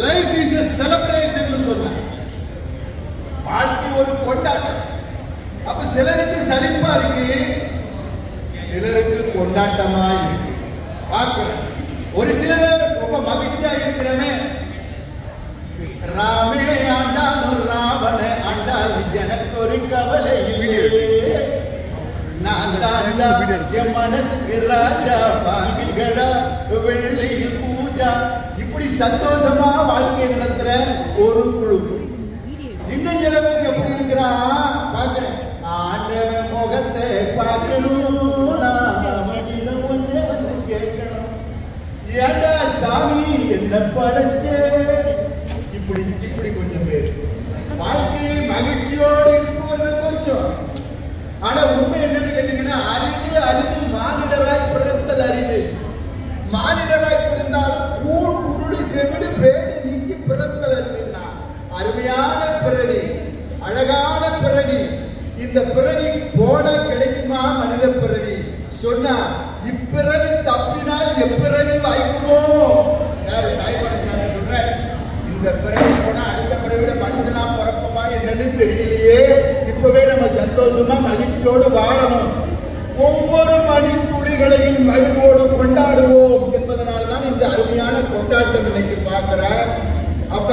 Life is a celebration சொன்ன வாழ்க்கை ஒரு கொண்டாட்டம். அப்ப சிலருக்கு சலிப்பா இருக்கு, சிலருக்கு கொண்டாட்டமா இருக்கு. பார்க்கிறேன் ஒரு சிலர் ரொம்ப மகிழ்ச்சியா இருக்கிறவன் ராமே ஆண்டாலும் ராவண ஆண்டாலும் எனக்கு ஒரு கவலை இல்லையே, நான் தான் என் மனசுக்கு ராஜா வாங்கிகடா வெள்ளியில் பூஜா. இப்படி சந்தோஷமா வாழ்க்கை நடத்துற ஒரு குழு. இன்னும் சில பேர் எப்படி இருக்கிறான் பாக்குறேன், ஆண்டவன் முகத்தை பார்க்கணும், நான் மனிதன் ஒன்னே வந்து கேட்கணும், ஏண்டா சாமி என்ன படைச்சே. இப்படி இப்படி கொஞ்சம் பேர் வாழ்க்கையை மகிழ்ச்சியோடு இருப்பவர்கள் கொஞ்சம். ஆனா உண்மை என்னன்னு கேட்டீங்கன்னா, அரிது அரிது மானிடராய் பிறத்தல் அரிது. மானிடராய் பிறந்தாலும் கூழ் குருடு செவிடு பேடு நீங்கி பிறத்தல் அரிதுன்னா அருமையான பிறவி, அழகான பிறவி. இந்த பிறவி போன கிடைக்குமா மனித பிறவி சொன்னா, இப்பிறவி தப்பினால் எப்பிறவி வாய்க்குமோ. யாரு தாய்ப்பாடு சொல்ற, இந்த பிறவி போனா அடுத்த பிறவில மனுஷனா பிறப்பமா என்னன்னு தெரியலையே, இப்பவே நம்ம சந்தோஷமா மகிழ்ச்சியோடு வாழணும். ஒவ்வொரு மணி துளிகளையும் மகிழ்வோடு கொண்டாடுவோம் என்பதனால்தான் இந்த அருமையான கொண்டாட்டம் இன்னைக்கு பார்க்கிற. அப்ப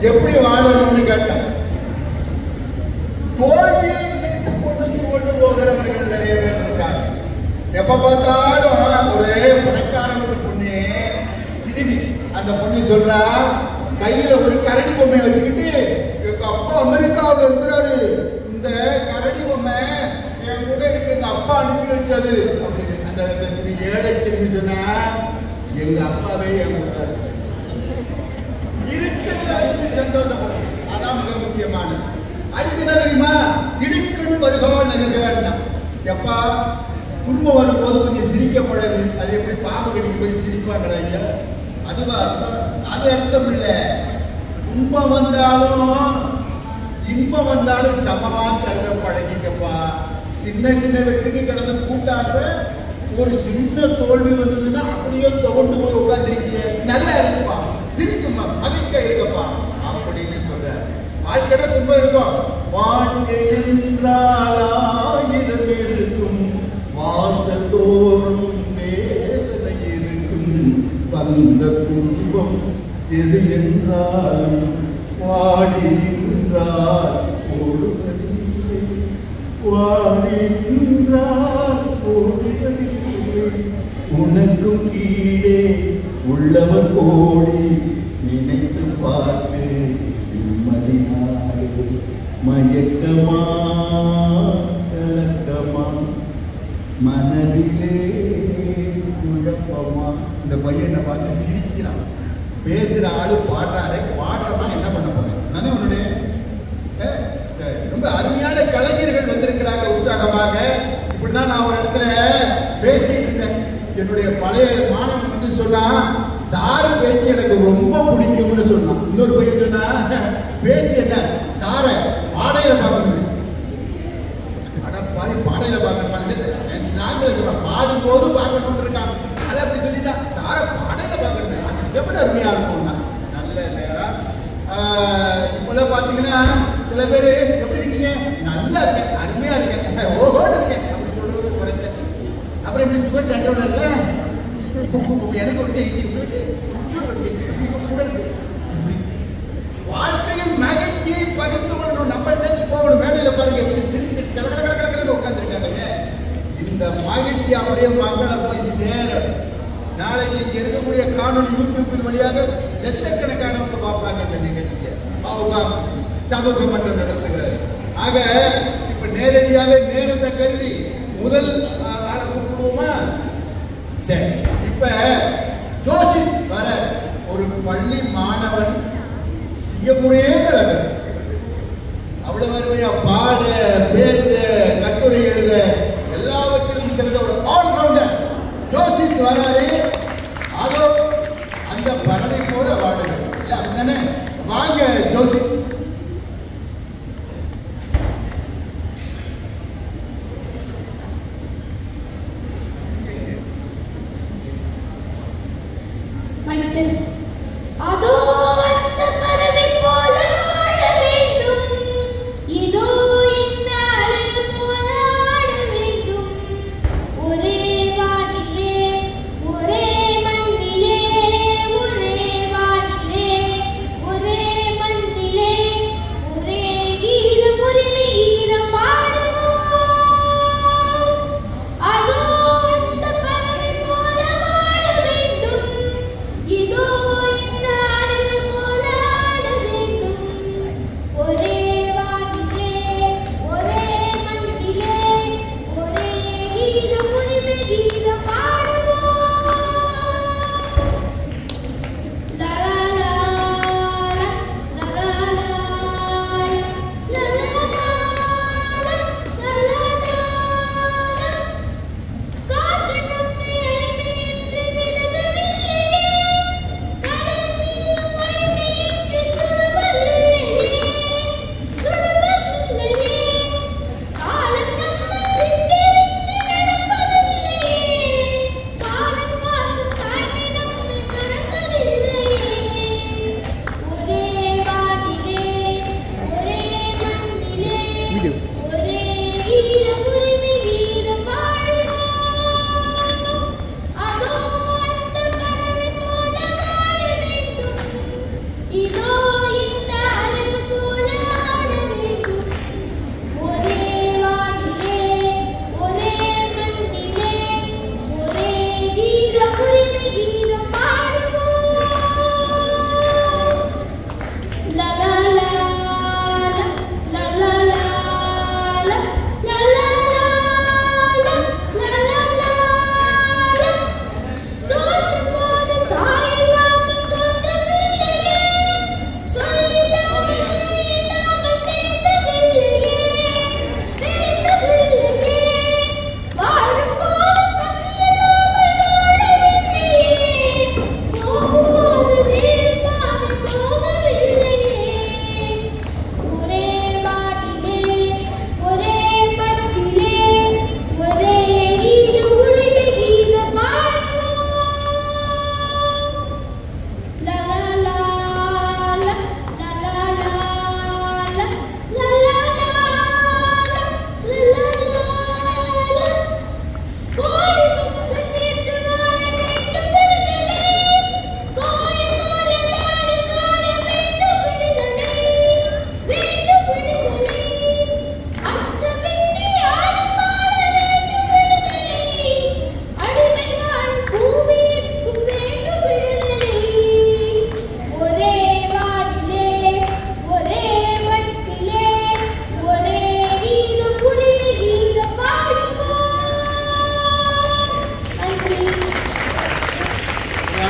எப்படி வாழணும்னு கேட்டேன். தோல்வியை நினைத்து கொண்டு துவண்டு போகிறவர்கள் நிறைய பேர் இருக்காங்க. எப்ப பார்த்தாலும் ஒரு பணக்காரங்க பொண்ணு சிறுமி, அந்த பொண்ணு சொல்றா, கையில ஒரு கரடி பொம்மையை வச்சுக்கிட்டு, எங்க அப்பா அமெரிக்காவில் இருக்கிறாரு, இந்த கரடி பொம்மை என் கூட இருக்கு, எங்க அப்பா அனுப்பி வச்சது அப்படின்னு. அந்த ஏழை சிறுமி சொன்னா, எங்க அப்பாவே என் கூட இருக்கிறத வச்சு சந்தோஷப்படும். அதான் மிக முக்கியமானது. அடுத்து என்ன தெரியுமா, இடுக்கண் வருகோ நகர்னா, எப்பா துன்பம் வரும்போது கொஞ்சம் சிரிக்க பழகு. அது எப்படி பாம்பு கடிக்கும் போய் சிரிப்பாங்களா ஐயா, அதுவா அர்த்தம்? அது அர்த்தம் இல்ல. துன்பம் வந்தாலும் இன்பம் வந்தாலும் சமமா கருத பழகிக்கப்பா. சின்ன சின்ன வெற்றிக்கு கடந்து கூட்டாடுற, ஒரு சின்ன தோல்வி வந்ததுன்னா அப்படியே தொகண்டு போய் உட்கார்ந்துருக்கீங்க, நல்லா இருக்குப்பா, சிரிச்சுமா மகிழ்ச்சியா இருக்கப்பா அப்படின்னு சொல்ற. வாழ்க்கையில துன்பம் இருக்கும். வாழ்க்கை என்றால் ஆயிரம் இருக்கும், வாசல் தோறும் வேதனை இருக்கும், வந்த துன்பம் எது என்றாலும் வாடி நின்றால் ஓடுவதில்லை, வாடி நின்றால் ஓடுவதில்லை. உனக்கும் கீழே உள்ளவர் கோடி, நினைத்து பார்த்து நிம்மதினாடு. மயக்கமா கலக்கமா மனதிலே குழப்பமா. இந்த பையனை பார்த்து சிரிக்கிறான். பேசுற ஆளு பாடுறாரு, பாடுறா என்ன பண்ண போறேன் நானே உன்னுடைய. ரொம்ப அருமையான கலைஞர்கள் வந்திருக்கிறாங்க உற்சாகமாக. இப்படிதான் நான் ஒரு இடத்துல பேசிட்டு இருந்தேன். என்னுடைய பழைய மாணவன் வந்து சொன்னா, சாரு பேச்சு எனக்கு ரொம்ப பிடிக்கும்னு சொன்னான். இன்னொரு பையன் சொன்னா, பேச்சு என்ன சார பாடையில பார்க்கணும். அடப்பாடி பாடையில பார்க்கணும், பாடும்போது பார்க்கணும் இருக்காங்க. அதை அப்படி சொல்லிட்டா, சார பாடையில பார்க்கணும், இதை விட அருமையா இருக்கும்னா. நல்ல நேரம். இப்பெல்லாம் பாத்தீங்கன்னா சில பேரு எப்படி இருக்கீங்க, நல்லா இருக்கேன், அருமையா இருக்கேன், ஓஹோன்னு இருக்கேன் அப்படி சொல்றது குறைச்சேன். அப்புறம் இப்படி சுகர் கண்ட்ரோல் இல்ல, எனக்கு வந்து வாழ்க்கையின் மகிழ்ச்சியை பகிர்ந்து கொள்ளணும். நம்மள்ட்ட போகணும். மேடையில பாருங்க எப்படி சிரிச்சுக்கிட்டு கலகலகலகலன்னு உட்காந்துருக்காங்க. இந்த மகிழ்ச்சி அப்படியே மக்களை போய் சேர. நாளைக்கு இங்க இருக்கக்கூடிய காணொலி யூடியூப்பின் வழியாக லட்சக்கணக்கானவங்க பார்ப்பாங்க இந்த நிகழ்ச்சியை. சமூக மன்றம் நடத்துகிறார். ஆக இப்ப நேரடியாவே நேரத்தை கருதி முதல் ஆளை கூப்பிடுவோமா? சரி, இப்ப ஜோஷித் வர ஒரு பள்ளி மாணவன், சிங்கப்பூரே தலைவர், அவ்வளவு அருமையா பாட, பேச, கட்டுரை எழுத எல்லாவற்றிலும் சிறந்த ஒரு ஆல்ரவுண்டர் ஜோஷித் வராரு. அதோ அந்த பறவை போல வாடுங்க. அப்படித்தானே? வாங்க ஜோஷித். அதோ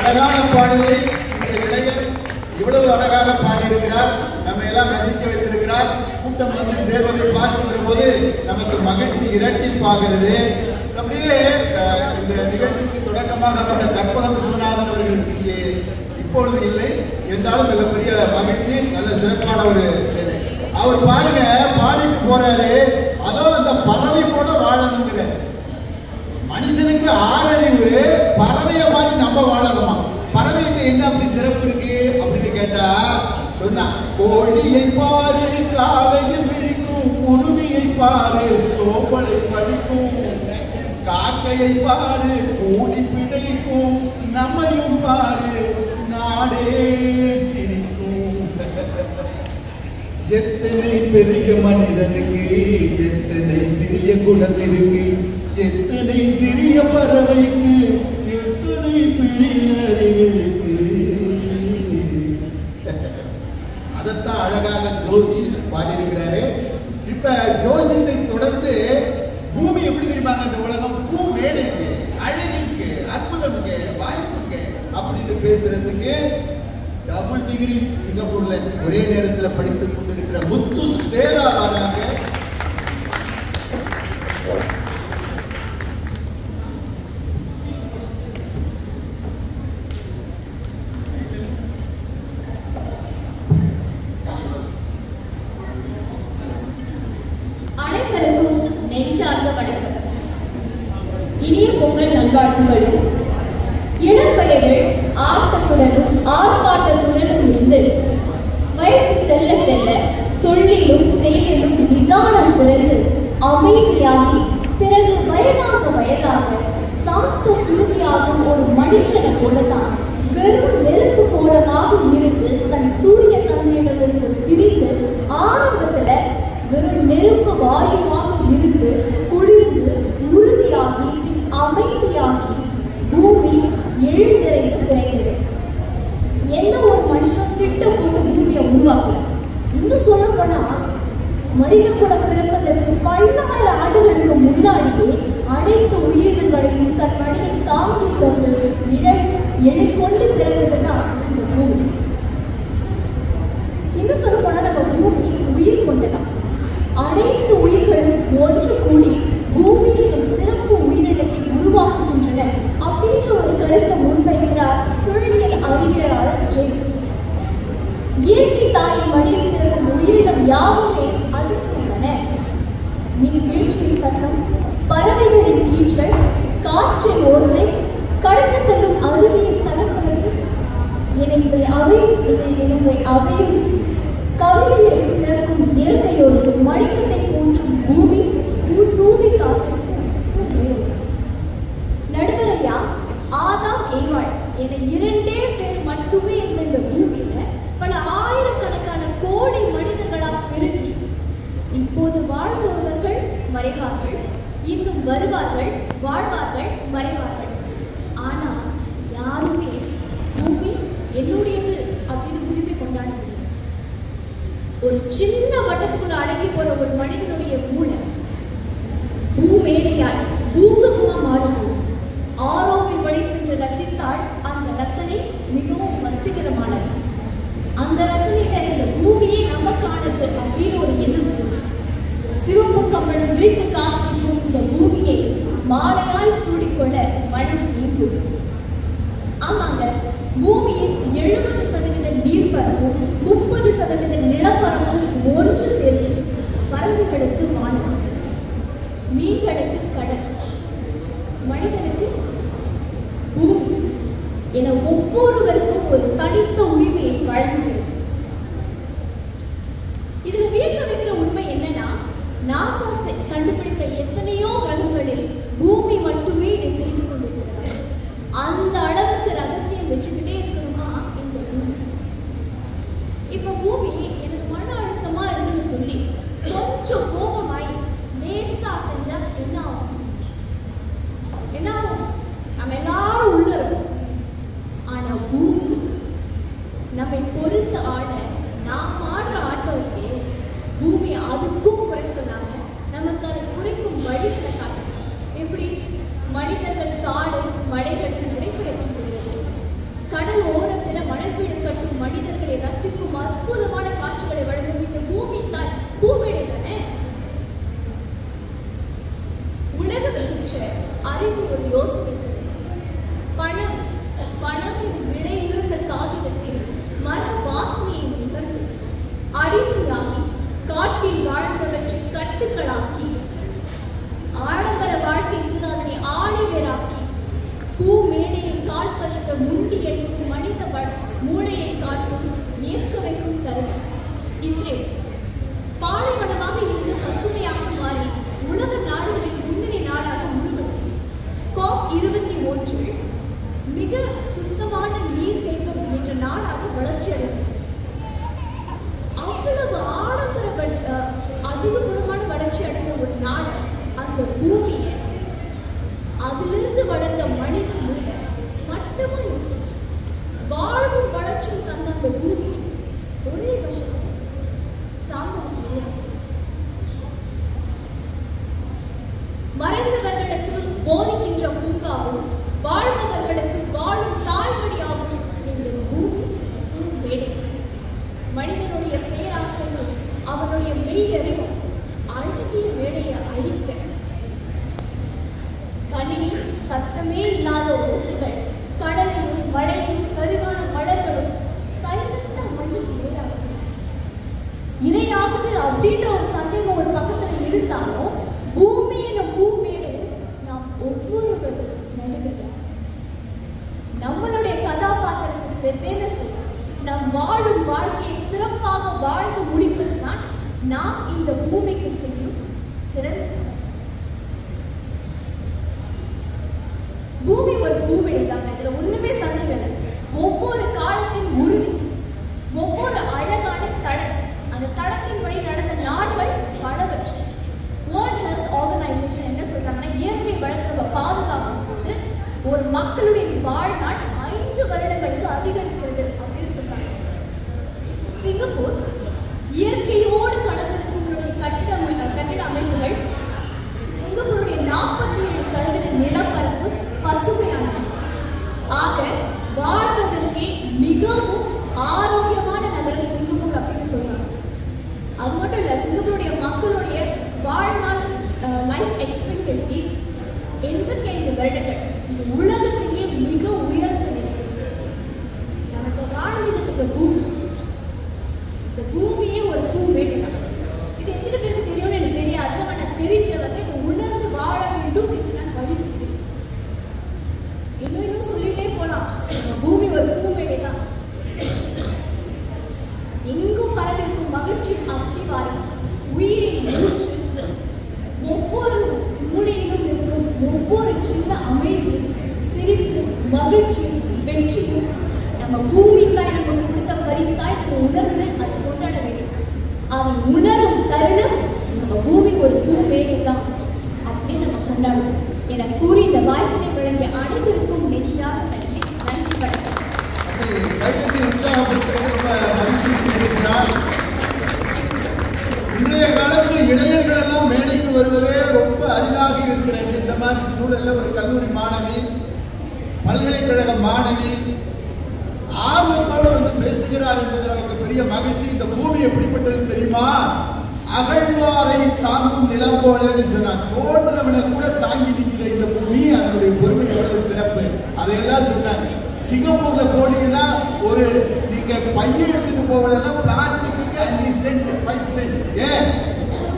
அழகான பாடலை இந்த இளைஞர் இவ்வளவு அழகாக பாடியிருக்கிறார். நம்ம எல்லாம் ரசிக்க வைத்திருக்கிறார். கூட்டம் வந்து சேர்வதை பார்க்கின்ற போது நமக்கு மகிழ்ச்சி இரட்டிப்பாகிறது. அப்படியே இந்த நிகழ்ச்சிக்கு தொடக்கமாக வந்த கற்பகம் விஸ்வநாதன் அவர்கள் இங்கே இப்பொழுது இல்லை என்றாலும் மிகப்பெரிய மகிழ்ச்சி. நல்ல சிறப்பான ஒரு நிலை. அவர் பாருங்க பாடிட்டு போறாரு. அதோ அந்த பறவை போல வாழணுங்கிற மனுஷனுக்கு ஆறறிவு, பறவைய மாதிரி நம்ம வாழணுமா? பறவைகிட்ட என்ன அப்படி சிறப்பு இருக்கு அப்படின்னு கேட்டா சொன்னா, கோழியை பாரு காலையில் விழிக்கும், குருவியை பாரு சோம்பலை படிக்கும், காக்கையை பாரு கூடி பிழைக்கும், நம்மையும் பாரு நாடே சிரிக்கும். எத்தனை பெரிய மனிதனுக்கு எத்தனை சிறிய குணம் இருக்கு, எத்தனை சிறிய பறவைக்கு எத்தனை பெரிய அறிவு இருக்கு. அதைத்தான் அழகாக ஜோஷி பாடியிருக்கிறாரு. இப்ப ஜோஷித்தை தொடர்ந்து பூமி எப்படி தெரியுமாங்க? இந்த உலகம் பூ மேடைக்கு, அழகுக்கு, அற்புதம்க்கு, வாய்ப்புக்கு அப்படின்னு பேசுறதுக்கு டபுள் டிகிரி சிங்கப்பூர்ல ஒரே நேரத்தில் படித்துக் கொண்டிருக்கிற முத்து ஸ்வேதா வராங்க. அனைவருக்கும் நெஞ்சார்ந்த வணக்கம். இனிய பொங்கல் நல்வாழ்த்துக்களும். இளம் வயதில் ஆட்டத்துடனும் ஆர்ப்பாட்டத்துடனும் இருந்து வயசு செல்ல செல்ல சொல்லிலும் செயலிலும் நிதானம் பிறகு அமைதியாகி பிறகு வயதாக சாந்த சுருதியாகும் ஒரு மனுஷனை போலதான் வெறும் நெருப்பு கோலமாக இருந்து தன் சூரிய தந்தையிடமிருந்து பிரித்து ஆரம்பத்துல வெறும் நெருப்பு வாயுவாக இருந்து குளிர்ந்து உறுதியாகி அமைதியாகி பூமி எழுந்திரைந்து பிறந்தது. எந்த ஒரு மனுஷன் திட்டம் கொண்டு பூமியை உருவாக்கல. இன்னும் சொல்ல போனா மனித குலம் பிறப்பதற்கு 10,000 ஆண்டுகளுக்கு முன்னாடியே அனைத்து உயிரினங்களையும் தன் மடியில் தாங்கிக் கொண்டு எடை கொண்டு பிறந்ததுதான் இந்த பூமி. இன்னும் சொல்ல போனா நம்ம பூமி உயிர் கொண்டதான். அனைத்து உயிர்களும் ஒன்று கூடி பூமி எனும் சிறப்பு உயிரினத்தை உருவாக்குகின்றன அப்படின்ற ஒரு கருத்தை முன்வைக்கிறார் சூழலியல் அறிவியலாளர் ஜெய். இயற்கை தாயின் மடியில் பிறக்கும் உயிரினம் யாவுமே அதிசயம் தானே. நீர்வீழ்ச்சியின் சத்தம், பறவைகளின் கீற்றல், காற்றின் ஓசை, கடந்து செல்லும் அருவியின் சலசலப்பு என இவை அவையும் கவிதையில் பிறக்கும் இயற்கையோடு மனிதத்தை போற்றும் பூமி தூவி காத்திருக்கும். நடுவரையா ஆதாம் ஏவாள் என 2 பேர் மட்டுமே இருந்த இந்த பூமியில பல ஆயிரக்கணக்கான கோடி மனிதர்களால் பெருகி இப்போது வாழ்பவர்கள் மறைவார்கள், இன்னும் வருவார்கள், வாழ்வார்கள், மறைவார்கள். ஆனா யாருமே பூமி என்னுடையது அப்படின்னு உரிமை கொண்டாட முடியும். ஒரு சின்ன வட்டத்துக்குள்ள அடங்கி போற ஒரு மனிதனுடைய மூளை பூமேடையாய் பூகமா மாறும். ஆரோவின் வழி சென்று ரசித்தால் அந்த ரசனை மிகவும் வசீகரமானது. அந்த ரசனையில இந்த பூமியே நமக்கானது அப்படின்னு ஒரு எண்ணம் தோன்றும். சிவப்பு கம்பளம் விரித்து காத்திருக்கும் இந்த பூமியை மாலையாய் சூடிக்கொள்ள மனம் நீங்கும். ஆமாங்க, பூமியின் 70% நீர்ப்பரப்பும் 30% நிலப்பரப்பும் ஒன்று சேர்ந்து பறவைகளுக்கு வானம், மீன்களுக்கு கடல், மனிதனுக்கு பூமி என ஒவ்வொருவருக்கும் ஒரு தனித்த உரிமையை வழங்குகிறது. இதுல வியக்க வைக்கிற உண்மை என்னன்னா, நாசா கண்டுபிடித்த எத்தனையோ கிரகங்களில் பூமி மட்டுமே இதை செய்து கொண்டிருக்கிறார். அந்த அளவுக்கு ரகசியம் வச்சுக்கிட்டே இருக்கணுமா இந்த பூமி? இப்ப பூமி எனக்கு மன அழுத்தமா இருக்குன்னு சொல்லி கொஞ்சம் கோபமாய் லேசா செஞ்சா என்ன ஆகும்? என்ன ஆகும்? நம்ம எல்லாரும் உள்ள இருக்கோம். ஆனா பூமி நம்மை பொறுத்து ஆட, நாம் ஆடுற ஆட்டம் இருக்கே, பூமி அதுக்கும் குறை சொல்லாம நமக்கு அதை குறைக்கும் வழிகளை காட்டும். எப்படி? மனிதர்கள் காடு மலைகளில் நடைபயிற்சி செய்வது, இஸ்ரேல் பாலைவனமாக இருந்து பசுமையாக மாறி உலக நாடுகளின் முன்னணி நாடாக உருவெடுத்தது. COP21 மிக சுத்தமான நீர் தேக்கம் என்ற நாடாக வளர்ச்சி அடைந்தது. அவ்வளவு அதிகபுறமான வளர்ச்சி அடைந்த ஒரு நாடு அந்த பூமியை அதிலிருந்து வளர்ந்த மனித மூளை மட்டமா யோசிச்சு வாழ்வும் வளர்ச்சியும் தந்த அந்த பூமி ஒரே வருஷம் சாம்பல் மறைந்தவர்களுக்கு போதிக்கின்ற பூங்காவும் வாழ்பவர்களுக்கு வாழும் தாய்மொழியாகும் இந்த பூமி மேடை. மனிதனுடைய பேராசையும் அவனுடைய மெய்யறிவும் அழகிய மேடையை அழித்த கணினி சத்தமே இல்லாத ஓசைகள், கடலையும் மழையும் சரிவான மலர்களும் சைலண்டா மண்ணுக்கு இரையாகுது அப்படின்ற ஒரு சந்தேகம் ஒரு பக்கத்துல இருந்தாலும் பூமியில பூமேடு நாம் ஒவ்வொருவரும் நடுவில் நம்மளுடைய கதாபாத்திரத்தை செவ்வேன செய்ய நம் வாழும் வாழ்க்கையை சிறப்பாக வாழ்ந்து முடிப்பதுதான் நாம் இந்த பூமிக்கு செய்யும் சிறந்த செயல். பூமி ஒரு பூமியை தாங்க, இதுல ஒண்ணுமே சந்தேகம் இல்லை. ஒவ்வொரு காலத்தின் உறுதி, ஒவ்வொரு அழகான தடம், அந்த தடத்தின் வழி நடந்த நாடுகள் பலவற்றை. வேர்ல்ட் ஹெல்த் ஆர்கனைசேஷன் என்ன சொல்றாங்கன்னா, இயற்கை வளத்தை பாதுகாக்கும் போது ஒரு மக்களுடைய வாழ்நாள் 5 வருடங்களுக்கு அதிகரிக்கிறது அப்படின்னு சொல்றாங்க. சிங்கப்பூர் இயற்கையோடு கலந்திருக்கும் கட்டிட அமைப்புகள், சிங்கப்பூருடைய 47% நிலப்பரப்பு பசுமையானது. ஆக வாழ்வதற்கே மிகவும் ஆரோக்கியமான நகரம் சிங்கப்பூர் அப்படின்னு சொல்றாங்க. அது மட்டும் இல்ல, சிங்கப்பூருடைய மக்களுடைய வாழ்நாள் லைஃப் எக்ஸ்பெக்டன்சி 85 வருடங்கள். இது உலகத்திலேயே மிக உயர்ந்த நிலை. நமக்கு வாழ்ந்துகிட்டு பூமி, இந்த பூமியே ஒரு பூமேடு தான். இது எத்தனை பேருக்கு தெரியும்னு எனக்கு தெரியாது. ஆனா தெரிஞ்சவங்க இதை உணர்ந்து வாழ வேண்டும் என்று நான் வலியுறுத்துகிறேன். இன்னும் சொல்லிட்டே போலாம். பூமி ஒரு பூமேடை தான். எங்கும் பரவிருக்கும் மகிழ்ச்சியின் அஸ்திவாரம், உயிரின் மூச்சு, ஒவ்வொரு மூலையிலும் இருக்கும் ஒவ்வொரு சின்ன அமைதியும், சிரிப்பும், மகிழ்ச்சியும், வெற்றியும் நம்ம பூமி தாய் நமக்கு கொடுத்த பரிசாய் நம்ம உணர்ந்து அதை கொண்டாட வேண்டும். அதை உணரும் தருணம் நம்ம பூமி ஒரு பூமேடை தான் அப்படின்னு நம்ம கொண்டாடுவோம் என கூறி இந்த வாய்ப்பினை வழங்கிய அனைவருக்கும் நெஞ்சாக நன்றி. நன்றி வணக்கம். இன்றைய காலத்தில் இளைஞர்கள் எல்லாம் மேடைக்கு வருவதே ரொம்ப அரிதாக இருக்கிறது. இந்த மாதிரி சூழல்ல ஒரு கல்லூரி மாணவி, பல்கலைக்கழக மாணவி ஆர்வத்தோடு வந்து பேசுகிறார் என்பது நமக்கு பெரிய மகிழ்ச்சி. இந்த பூமி எப்படிப்பட்டது தெரியுமா? அகழ்வாரை தாங்கும் நிலம் போலன்னு சொன்னார். தோன்றவனை கூட தாங்கி நிற்கிற இந்த பூமி, அதனுடைய பொறுமை எவ்வளவு சிறப்பு, அதையெல்லாம் சொன்னாங்க. சிங்கப்பூர்ல போனீங்கன்னா ஒரு நீங்க பைய எடுத்துட்டு போகலன்னா பிளாஸ்டிக்கு 5 சென்ட் 5 சென்ட். ஏன்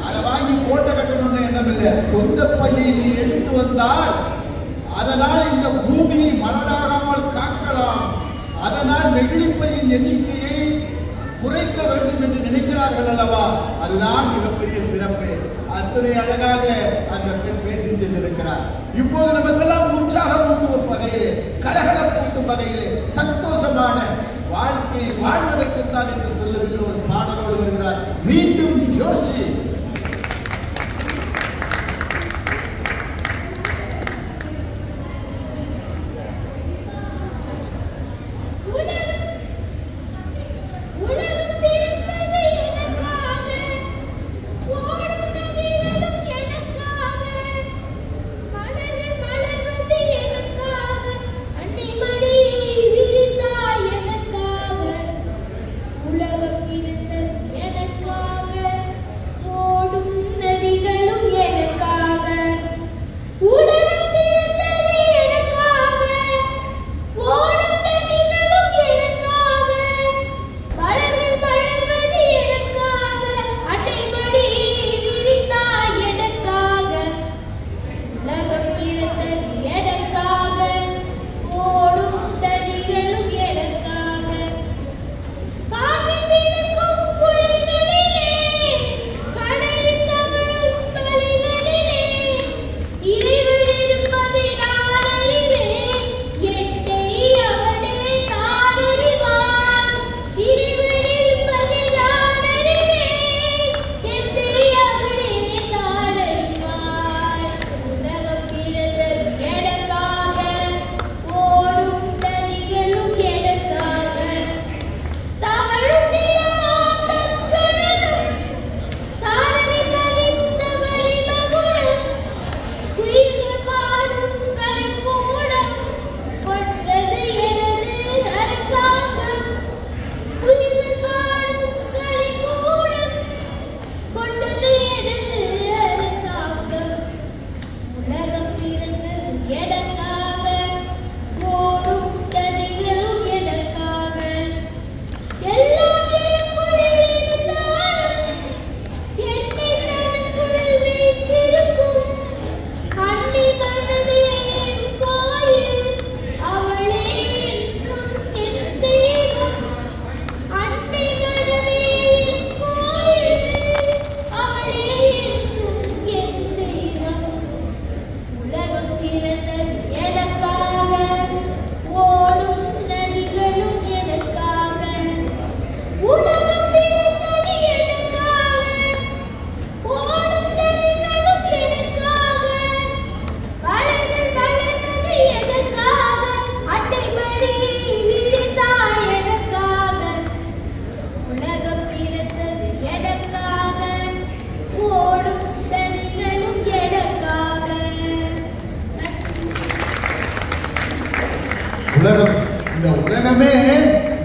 அதை வாங்கி கோட்டை கட்டணும்னு எண்ணம் இல்லை. சொந்த பையை நீ எடுத்து வந்தால் அதனால் இந்த பூமியை மலடாகாமல் காக்கலாம். அதனால் நெகிழிப்பையின் எண்ணிக்கையை குறைக்க வேண்டும் என்று நினைக்கிறார்கள் அல்லவா? அதுதான் மிகப்பெரிய சிறப்பு. அத்தனை அழகாக அந்த பெண் பேசி சென்றிருக்கிறார். இப்போது நமக்கெல்லாம் உற்சாகம் ஊட்டும் வகையிலே, கலகலப்பூட்டும் வகையிலே சந்தோஷமான வாழ்க்கை வாழ்வதற்குத்தான் என்று சொல்லுகின்ற ஒரு பாடலோடு வருகிறார் மீண்டும் ஜோஷி. உலகம் இருந்த எனக்காக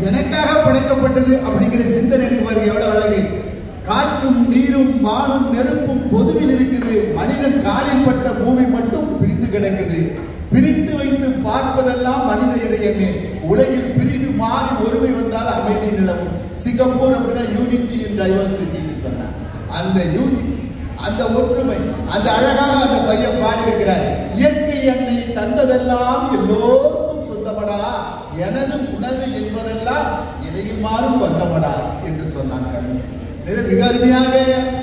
எனக்காக படைக்கப்பட்டது அப்படிங்கிற சிந்தனை பாருங்க எவ்வளவு அழகு. காற்றும் நீரும் வானும் நெருப்பும் பொதுவில் இருக்குது. மனிதன் காலில் பட்ட பூமி மட்டும் பிரிந்து கிடக்குது. பிரித்து வைத்து பார்ப்பதெல்லாம் மனித இதயமே. உலகில் பிரிவு மாறி ஒருமை வந்தால் அமைதி நிலவும். சிங்கப்பூர் அப்படின்னா யூனிட்டி இன் டைவர்சிட்டின்னு சொன்னார். அந்த யூனிட்டி, அந்த ஒற்றுமை, அந்த அழகாக அந்த பையன் பாடி இருக்கிறார். இயற்கை என்னை தந்ததெல்லாம் எல்லோருக்கும் சொந்தமடா, எனது உனது என்பதெல்லாம் இடையில் மாறும் வந்தமடா என்று சொன்னான் கவிஞர். இது மிக அருமையாக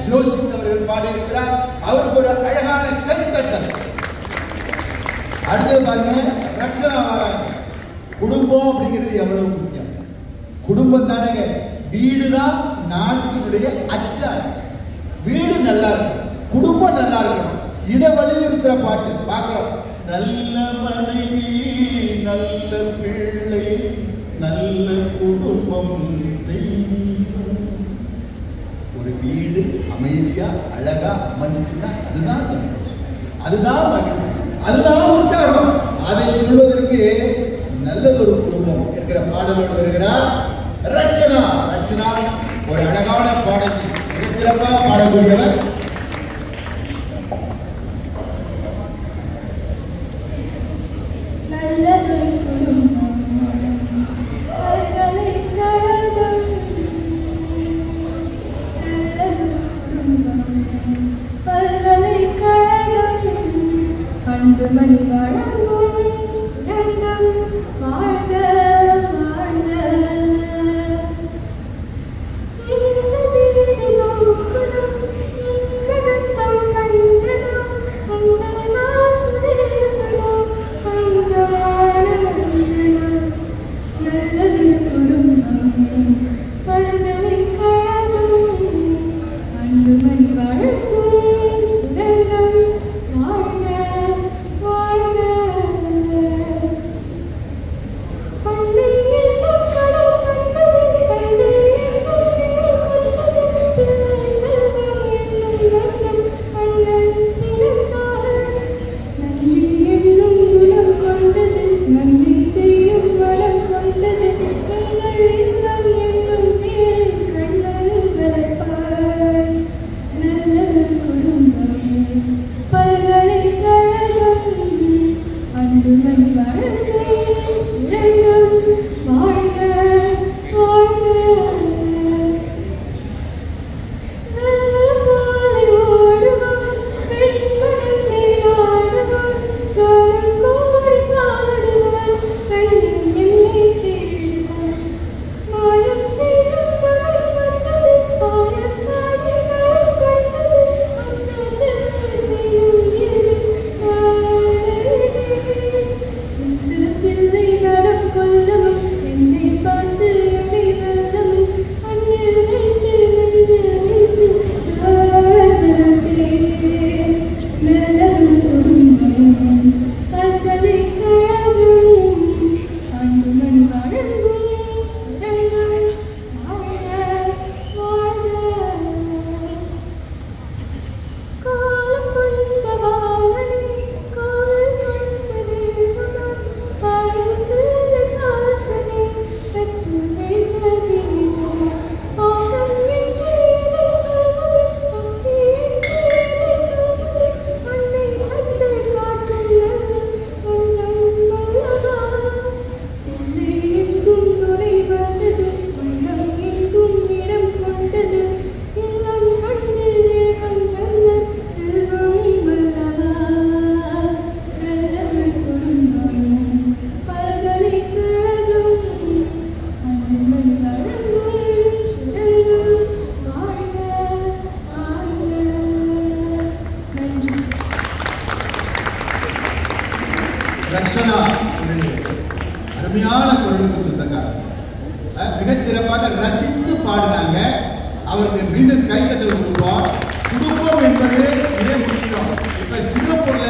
ஜோசித் அவர்கள் பாடியிருக்கிறார். அவருக்கு ஒரு அழகான கைத்தட்டல். அடுத்தது பாருங்க, ரக்ஷனா வராங்க. குடும்பம் அப்படிங்கிறது எவ்வளவு முக்கியம். குடும்பம் தானேங்க, வீடுதான் நாட்டினுடைய அச்சாரம். வீடு நல்லா இருக்கும், குடும்பம் நல்லா இருக்கும். இதை வலியுறுத்துற பாட்டு பார்க்கிறோம். நல்ல மனைவி, நல்ல பிள்ளை, நல்ல குடும்பம் தெய்வீகம். ஒரு வீடு அமைதியா அழகா அமைஞ்சுச்சுன்னா அதுதான் சந்தோஷம், அதுதான் மகிழ்ச்சி, அதுதான் உற்சாகம். அதை சொல்வதற்கு நல்லது ஒரு குடும்பம் என்கிற பாடலோடு வருகிறார் ரக்ஷனா. ரக்ஷனா ஒரு அழகான பாடல், மிகச்சிறப்பாக பாடக்கூடியவர். நல்லதொரு குடும்பம், பல்கலைக்கழகம். நல்லதொரு குடும்பம், பல்கலைக்கழகம். அன்புமணி வழங்கும் சுரங்கம். வாழ்க வாழ்க. இந்த வீடு நோக்குலம், இன்னகத்தம் கண்டனம். அந்த வாசுதேவனம் அங்கமான மன்னனம். நல்லதொரு குடும்பம், பல்கலைக்கழகம். அன்புமணி வழங்கும் சுரங்கம். வாழ்க வாழ்க. அன்னை என்னும் கடல் தந்தது, தந்தை என்னும் நிலை கொண்டது. பிள்ளை செல்வம் என்னும் வண்ணம் கண்ணன் பிறந்தாக. நன்றி என்னும் குணம் கொண்டது, நன்மை செய்யும் வளம் கொண்டது. எங்கள் இல்லம் என்னும் பேரை கண்ணன் வளர்ப்பார். நல்லதொரு குடும்பம், பல்கலைக்கழகம். அன்புமணி வழங்கும் சுரங்கம். வாழ்க வாழ்க. வெள்ளம் போல ஓடுவான், வெண்மணல் மேலாடுவான். காலம் கோடி பாடுவான், கண்ணன் என்னை தேடுவான். மாயம் செய்யும் மகன் வந்தது, மாயம் பாடி வரம் கொண்டது. அந்த பிள்ளை செய்யும் நீதி இந்த பிள்ளை நலம் கொல்லவும், என்னை பார்த்து என்னை வெல்லவும். அண்ணில் வைத்து நெஞ்சில் வைத்து நான் வளர்த்தேன். நல்லதொரு குடும்பம், பல்கலைக்கழகம். அன்புமணி வழங்கும் சுரங்கம். வாழ்க வாழ்க. காலம் கொண்ட வாரணி, காவல் கொண்ட தேவமான். தாயின் பிள்ளை பாசனை, தட்டு வைத்த தீபமான். பாசம் என்று எதை சொல்வது, பக்தி என்று எதை சொல்வது. அன்னை தந்தை காட்டும் நல்ல சொந்தம் அல்லவா. பிள்ளை எங்கும் துணை வந்தது, உள்ளம் எங்கும் இடம் கொண்டது. இல்லம் கண்டு தேவன் தந்த செல்வம் அல்லவா. நல்லதொரு குடும்பம், பல்கலைக்கழகம். அன்புமணி வழங்கும் சுரங்கம். வாழ்க வாழ்க. நன்றி. ரக்ஷனா அருமையான குரலுக்கு சொந்தக்காரர். மிகச்சிறப்பாக ரசித்து பாடினாங்க. அவருக்கு மீண்டும் கைத்தட்டல் கொடுப்போம். குடும்பம் என்பது மிக முக்கியம். இப்ப சிங்கப்பூர்ல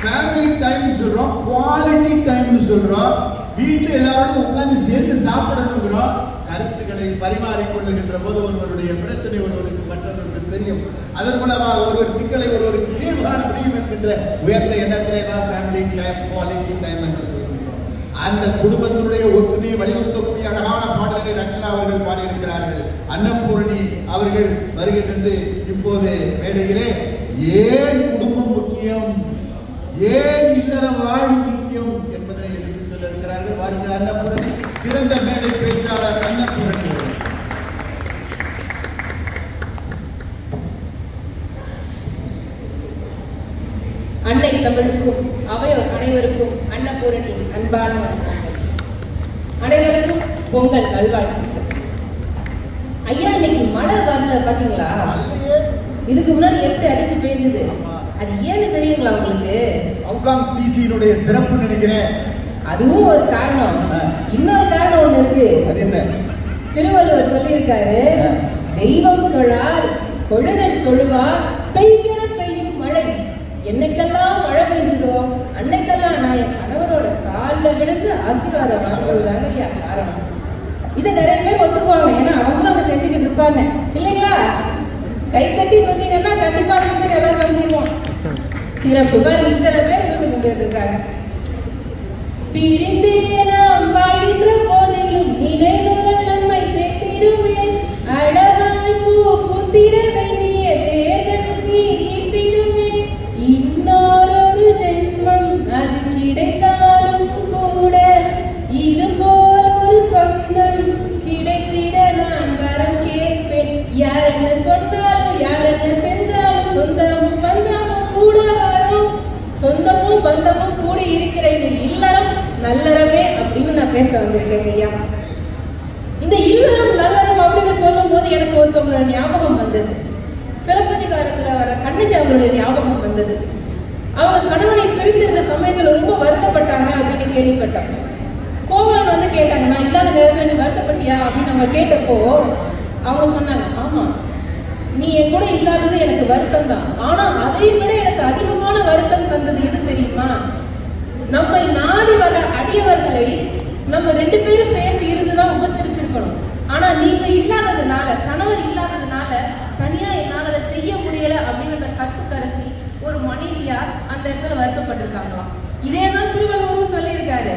ஃபேமிலி டைம் சொல்றோம், குவாலிட்டி டைம்னு சொல்றோம். வீட்டில் எல்லாரோடும் உட்கார்ந்து சேர்ந்து சாப்பிடணுங்கிறோம். கருத்துக்களை பரிமாறிக்கொள்ளுகின்ற போது ஒருவருடைய பிரச்சனை ஒருவருக்கு மற்றவருக்கு தெரியும். அதன் மூலமாக ஒருவர் சிக்கலை ஒருவருக்கு தீர்வு காண முடியும் என்கின்ற உயர்ந்த எண்ணத்திலே தான் ஃபேமிலி டைம், குவாலிட்டி டைம் என்று சொல்கின்றோம். அந்த குடும்பத்தினுடைய ஒற்றுமையை வலியுறுத்தக்கூடிய அழகான பாடல்களை ரக்ஷனா அவர்கள் பாடியிருக்கிறார்கள். அன்னபூரணி அவர்கள் வருகை தந்து இப்போது மேடையிலே ஏன் குடும்பம் முக்கியம், ஏன் இல்லற வாழ்வு முக்கியம் என்பதனை எடுத்துச் சொல்ல இருக்கிறார்கள். வாருங்கள் அன்னபூரணி, சிறந்த மேடை பேச்சாளர் அன்னபூரணி. அன்னை தமிழுக்கும் அவையோர் அனைவருக்கும் அன்னபூரணி அன்பான வணக்கங்கள். அனைவருக்கும் பொங்கல் நல்வாழ்த்துக்கள். ஐயா, இன்னைக்கு மழை வரல பாத்தீங்களா? இதுக்கு முன்னாடி எப்படி அடிச்சு பெய்யுது? அது ஏன்னு தெரியுங்களா உங்களுக்கு? அவுகாங் சிசியினுடைய சிறப்பு நினைக்கிறேன். அதுவும் ஒரு காரணம். இன்னொரு காரணம் ஒண்ணு இருக்கு. அது என்ன? திருவள்ளுவர் சொல்லியிருக்காரு, தெய்வம் தொழார் கொழுநன் கொழுவார் பெய்கிற பெய்யும் மழை. என்னைக்கெல்லாம் மழை பெய்ஞ்சதோ அன்னைக்கெல்லாம் நான் என் கணவரோட காலில் விழுந்து ஆசீர்வாதம் வாங்குறதுதாங்க ஐயா காரணம். இதை நிறைய பேர் ஒத்துக்குவாங்க, ஏன்னா அவங்களும் அதை செஞ்சுக்கிட்டு இருப்பாங்க இல்லைங்களா? கைத்தட்டி சொன்னீங்கன்னா கண்டிப்பா பேர் எல்லாரும் நம்பிடுவோம். சிறப்பு பாரு, இத்தனை பேர் விழுந்து கொண்டு இருக்காங்க. பிரிந்தே நாம் வாழ்கின்ற போதிலும் நினைவுகள் நம்மை சேர்த்திடுவேன். அழகாய் பூ பூத்திட வேண்டிய வேர்கள் நீர் ஈர்த்திடுவேன். இன்னொரு ஜென்மம் அது கிடைத்தாலும் கூட இது போல் ஒரு சொந்தம் கிடைத்திட நான் வரம் கேட்பேன். யார் என்ன சொன்னாலும் யார் என்ன செஞ்சாலும் சொந்தமும் பந்தமும் கூட வரும். சொந்தமும் பந்தமும் கூடி இருக்கிற இது இல்லறம் நல்லறமே அப்படின்னு நான் பேச வந்திருக்கேன் ஐயா. இந்த இல்லறம் நல்லறம் அப்படின்னு சொல்லும் போது எனக்கு ஒருத்தவங்களோட ஞாபகம் வந்தது. சிலப்பதிகாரத்துல வர கண்ணகி அவங்களுடைய ஞாபகம் வந்தது. அவங்க கணவனை பிரிந்திருந்த சமயத்துல ரொம்ப வருத்தப்பட்டாங்க அப்படின்னு கேள்விப்பட்டாங்க. கோவலன் வந்து கேட்டாங்க, நான் இல்லாத நேரத்துல நீ வருத்தப்பட்டியா அப்படின்னு அவங்க கேட்டப்போ அவங்க சொன்னாங்க, ஆமா நீ என் கூட இல்லாதது எனக்கு வருத்தம் தான், ஆனா அதை விட எனக்கு அதிகமான வருத்தம் தந்தது எது தெரியுமா? நம்மை நாடி வர அடியவர்களை நம்ம 2 பேரும் சேர்ந்து இருந்துதான் உபசரிச்சிருக்கணும். ஆனா நீங்க இல்லாததுனால, கணவர் இல்லாததுனால தனியா என்னால அதை செய்ய முடியல அப்படின்னு அந்த கற்புக்கரசி ஒரு மனைவியா அந்த இடத்துல வருத்தப்பட்டிருக்காங்களாம். இதேதான் திருவள்ளுவரும் சொல்லியிருக்காரு,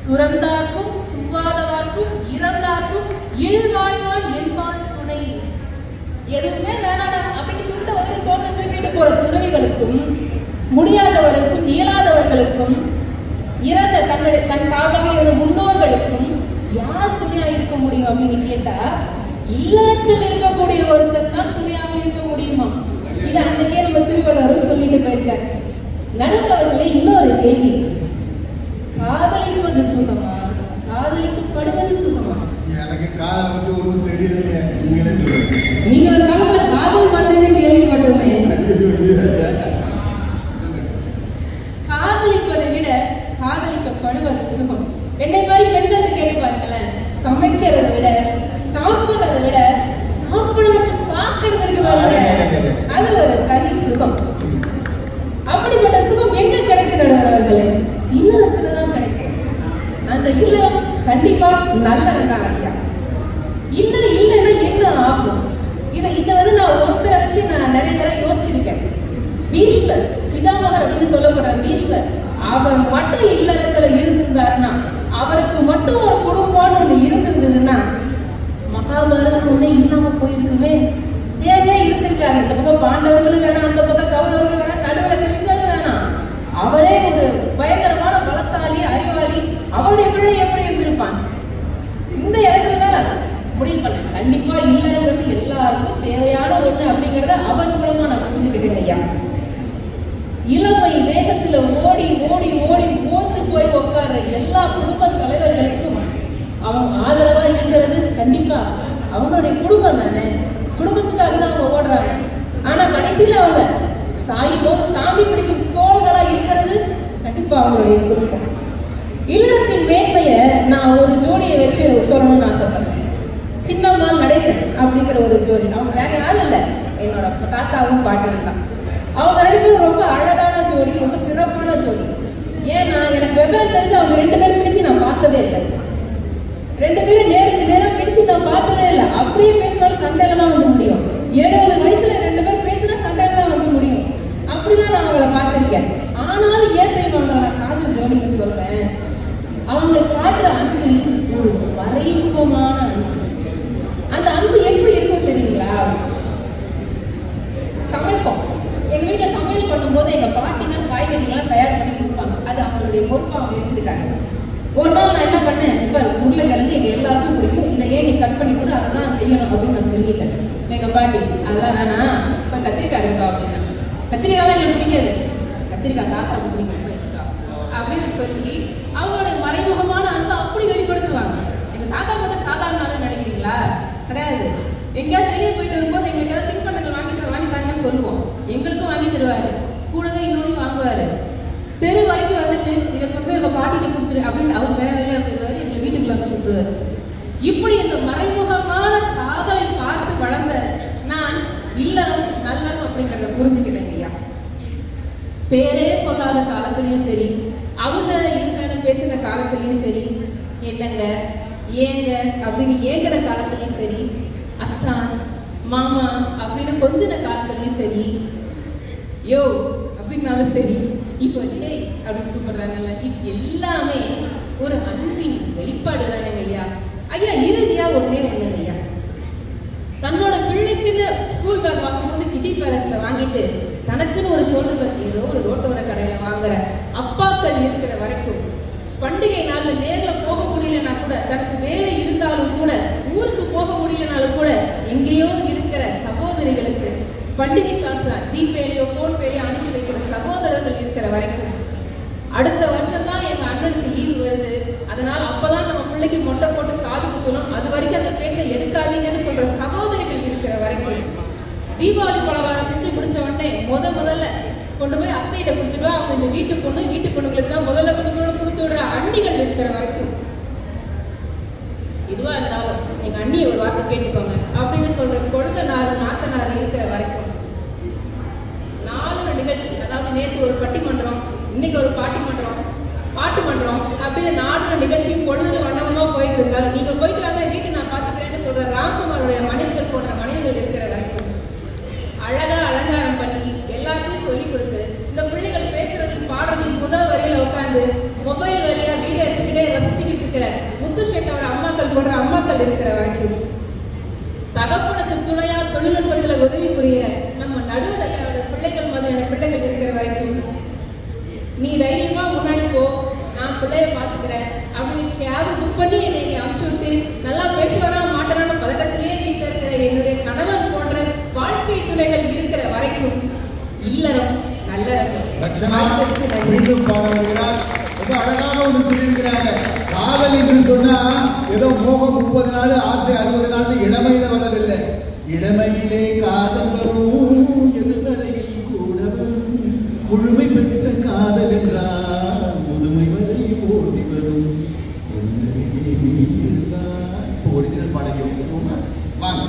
துறந்தார்க்கும் துவாதவார்க்கும் இறந்தார்க்கும் இல்வாழ்வான் என்பான் துணை. எதுவுமே வேணாம் அப்படின்னு துண்ட ஒரு தோற்று தூக்கிட்டு போற துறவிகளுக்கும் முடியாதவர்களுக்கும் இயலாதவர்களுக்கும் இறந்த தன் சார்பாக இருந்த முன்னோர்களுக்கும் யார் துணையா இருக்க முடியும் அப்படின்னு கேட்டா இல்லறத்தில் இருக்கக்கூடிய ஒருத்தர் தான் துணையாக இருக்க முடியுமா? இது அன்னைக்கே நம்ம திருவள்ளுவரும் சொல்லிட்டு போயிருக்காரு. நடுவர் அவர்களே, இன்னொரு கேள்வி, காதலிப்பது சுகமா காதலிக்கப்படுவது சுகமா? எனக்கு காதல் பத்தி ஒன்றும் தெரியலையே, நீங்க ஒரு காலத்துல காதல் பண்ணு கேள்விப்பட்டோமே. காதலிப்பதை விட காதலிக்கப்படுவது சுகம். என்னை மாதிரி பெண்கள் கேட்டு பாருங்களேன், சமைக்கிறத விட சாப்பிடுறத விட சாப்பிட வச்சு பார்க்கறதுக்கு பாருங்க, அது ஒரு தனி சுகம். அப்படிப்பட்ட சுகம் எங்க கிடைக்கும் நடுவர்களே? இல்லறத்துலதான் கிடைக்கும். அந்த இல்லறம் கண்டிப்பா நல்லறம் தான் ஐயா. இல்லறம் இல்லைன்னா என்ன ஆகும்? இதை வந்து நான் ஒருத்தரை வச்சு நான் நிறைய தடவை யோசிச்சிருக்கேன். பீஷ்மர், பிதாமகர் அப்படின்னு சொல்லப்படுற பீஷ்மர், அவர் மட்டும் இல்லறத்துல இருந்திருந்தாருன்னா, அவருக்கு மட்டும் ஒரு குடும்பம்னு ஒண்ணு இருந்திருந்ததுன்னா மகாபாரதம் ஒண்ணு இல்லாம போயிருக்குமே. தேவையா இருந்திருக்காரு. இந்த பக்கம் பாண்டவர்களும் வேணாம், அந்த பக்கம் கௌரவர்கள் வேணாம், நடுவில் கிருஷ்ணரும் வேணாம். அவரே ஒரு பயங்கரமான பலசாலி, அறிவாளி. அவருடைய பிள்ளை எப்படி இருந்திருப்பான்? இந்த இடத்துலதான் முடிவு பண்ண, கண்டிப்பா இல்லைங்கிறது எல்லாருக்கும் தேவையான ஒண்ணு அப்படிங்கறத அவர் மூலமா நான் புரிஞ்சுக்கிட்டேன் ஐயா. இளமை வேகத்துல ஓடி ஓடி ஓடி போச்சு போய் உட்கார்ற எல்லா குடும்ப தலைவர்களுக்கும் அவங்க ஆதரவா இருக்கிறது கண்டிப்பா அவங்களுடைய குடும்பம் தானே. குடும்பத்துக்காக தான் அவங்க ஓடுறாங்க. ஆனா கடைசியில அவங்க சாயும் போது தாங்கி பிடிக்கும் தோள்களா இருக்கிறது கண்டிப்பா அவங்களுடைய குடும்பம். இல்லறத்தின் மேன்மைய நான் ஒரு ஜோடியை வச்சு சொல்லணும்னு ஆசைப்படுறேன். சின்னம்மாள் நடேசன் அப்படிங்கிற ஒரு ஜோடி. அவங்க வேற யாரும் இல்லை, என்னோட தாத்தாவும் பாட்டியும் தான். அவங்க 2 பேரும் ரொம்ப அழகான ஜோடி, ரொம்ப சிறப்பான ஜோடி. ஏன்னா எனக்கு விவரம் தெரிஞ்சு அவங்க 2 பேரும் பேசி நான் பார்த்ததே இல்லை. 2 பேரும் நேருக்கு நேரம் பேசி நான் பார்த்ததே இல்லை. அப்படியே பேசினாலும் சண்டையில தான் வந்து முடியும். 70 வயசுல 2 பேரும் பேசினா சண்டையில தான் வந்து முடியும். அப்படிதான் நான் அவங்களை பார்த்திருக்கேன். ஆனாலும் ஏன் தெரியுமா அவங்களை நான் காதல் ஜோடின்னு சொல்றேன்? அவங்க காட்டுற அன்பு ஒரு மறைமுகமான அன்பு. அந்த அன்பு எப்படி இருக்கும் தெரியுங்களா? சமைப்போம். எங்க வீட்டுல சமையல் பண்ணும்போது எங்க பாட்டி தான் காய்கறிகள்லாம் தயார் பண்ணி கொடுப்பாங்க. அது அவங்களுடைய பொறுப்பை அவங்க எடுத்துக்கிட்டாங்க. ஒரு நாள் நான் என்ன பண்ணேன், இப்ப உருளைக்கிழங்கு எங்க எல்லாருக்கும் பிடிக்கும், இதை ஏன் நீ கட் பண்ணி கூட அதை தான் செய்யணும் அப்படின்னு நான் சொல்லிட்டேன். எங்க பாட்டி அதெல்லாம் வேணாம், இப்ப கத்திரிக்காய் எடுக்கா அப்படின்னா. கத்திரிக்காய் எனக்கு பிடிக்காது, கத்திரிக்காய் தாத்தாவுக்கு பிடிக்கும் அப்படின்னு சொல்லி அவங்களோட மறைமுகமான அன்பை அப்படி வெளிப்படுத்துவாங்க. எங்க தாத்தா மட்டும் சாதாரண நினைக்கிறீங்களா? கிடையாது. எங்கேயாவது வெளியே போயிட்டு வரும்போது எங்களுக்கு ஏதாவது தின்பண்டங்கள் வாங்கிட்டாங்கன்னு சொல்லுவோம், எங்களுக்கும் வாங்கி தருவாரு, கூடவே இன்னொன்னு வாங்குவாரு. தெரு வரைக்கும் வந்துட்டு இதை கொண்டு போய் எங்க பாட்டிகிட்ட கொடுத்துரு அப்படின்னு அவர் வேற வெளியே போயிடுவாரு, எங்களை வீட்டுக்குள்ள வச்சு விட்டுருவாரு. இப்படி இந்த மறைமுகமான காதலை பார்த்து வளர்ந்த நான் இல்லறம் நல்லறம் அப்படிங்கிறத புரிஞ்சுக்கிட்டேங்க ஐயா. பேரே சொல்லாத காலத்திலயும் சரி, அவங்க இவங்க பேசின காலத்திலயும் சரி, என்னங்க ஏங்க அப்படின்னு ஏங்கிற காலத்திலயும் சரி, அத்தான் மாமா அப்படின்னு கொஞ்சின காலத்திலயும் சரி, யோ அப்படின்னாலும் சரி, இப்போ டேய் அப்படின்னு கூப்பிடுறாங்கல்ல, இது எல்லாமே ஒரு அன்பின் வெளிப்பாடு தானேங்க ஐயா. ஐயா இறுதியா ஒன்னே ஒண்ணுங்க ஐயா, தன்னோட பிள்ளைக்குன்னு ஸ்கூல் பேக் வாங்கும்போது கிட்டி பேலஸ்ல வாங்கிட்டு தனக்குன்னு ஒரு ஷோல்டர் பேக் ஏதோ ஒரு ரோட்டோட கடையில வாங்குற அப்பாக்கள் இருக்கிற வரைக்கும், பண்டிகை நாள்ல நேர்ல போக முடியலன்னா கூட, தனக்கு வேலை இருந்தாலும் கூட, ஊருக்கு போக முடியலனாலும் கூட, எங்கேயோ இருக்கிற சகோதரிகளுக்கு பண்டிகை காசு ஜிபேலையோ போன்பேலையோ அனுப்பி வைக்கிற சகோதரர்கள் இருக்கிற வரைக்கும், அடுத்த வருஷம் தான் எங்க அண்ணனுக்கு லீவு வருது, அதனால அப்பதான் நம்ம பிள்ளைக்கு மொட்டை போட்டு காது குத்தணும், அது வரைக்கும் அந்த பேச்சை எடுக்காதீங்கன்னு சொல்ற சகோதரிகள் இருக்கிற வரைக்கும், தீபாவளி பலகாரம் செஞ்சு முடிச்ச உடனே முதல்ல கொண்டு போய் அத்தையிட்ட கொடுத்துட்டோம், அவங்க இந்த வீட்டு பொண்ணுங்களுக்கு தான் முதல்ல கொடுத்து விடுற அண்ணிகள் இருக்கிற வரைக்கும், இதுவா இருந்தாலும் எங்க அண்ணியை ஒரு வார்த்தை கேட்டுக்கோங்க அப்படின்னு சொல்ற கொழுந்தனாரு நாத்தனாரு இருக்கிற வரைக்கும், நாலு நிகழ்ச்சி, அதாவது நேற்று ஒரு பட்டிமன்றம், இன்னைக்கு ஒரு பாட்டு மன்றம் அப்படின்னு 4 நிகழ்ச்சியும் பொழுது வண்ணமா போயிட்டு இருந்தாலும், நீங்க போயிட்டு வாங்க வீட்டு நான் பாத்துக்கிறேன்னு சொல்ற ராம்குமாரோடைய மனைவிகள் போன்ற மனைவிகள் இருக்கிற வரைக்கும், அழகா அலங்காரம் பண்ணி எல்லாத்தையும் சொல்லி கொடுத்து, இந்த பிள்ளைகள் பேசுறதையும் பாடுறதையும் முதல் வரையில உட்காந்து மொபைல் வழியா வீடியோ எடுத்துக்கிட்டே ரசிச்சுக்கிட்டு இருக்கிற முத்துஸ்வேதாவோட அம்மாக்கள் போன்ற அம்மாக்கள் இருக்கிற வரைக்கும், தகப்பனுக்கு துணையா தொழில்நுட்பத்துல உதவி புரிகிற நம்ம நடுவர் ஐயாவோட பிள்ளைகள் மாதிரியான பிள்ளைகள் இருக்கிற வரைக்கும், நீ தைரியமா முன்னாடி போ, நான் பிள்ளைய பாத்துக்கிறேன் அப்படின்னு கேப் புக் பண்ணி என்னை அனுப்பிச்சு விட்டு நல்லா பேசுவானா மாட்டேறான பதட்டத்திலேயே வீட்டில் இருக்கிற என்னுடைய கணவன் போன்ற வாழ்க்கை துணைகள் இருக்கிற வரைக்கும், இல்லறம் நல்லறம். ரொம்ப அழகாக ஒன்று சொல்லியிருக்கிறாங்க. காதல் என்று சொன்னா ஏதோ மோகம் 30 நாள், ஆசை 60 நாள், இளமையில வரதில்லை. இளமையிலே காதல் வரும், எதுவரையில் கூட வரும், முழுமை பெற்ற காதல் என்றால் முதுமை வரை ஓடி வரும், என்னிலே நீ இருந்தால். இப்போ ஒரிஜினல் பாடகை போமா வாங்க.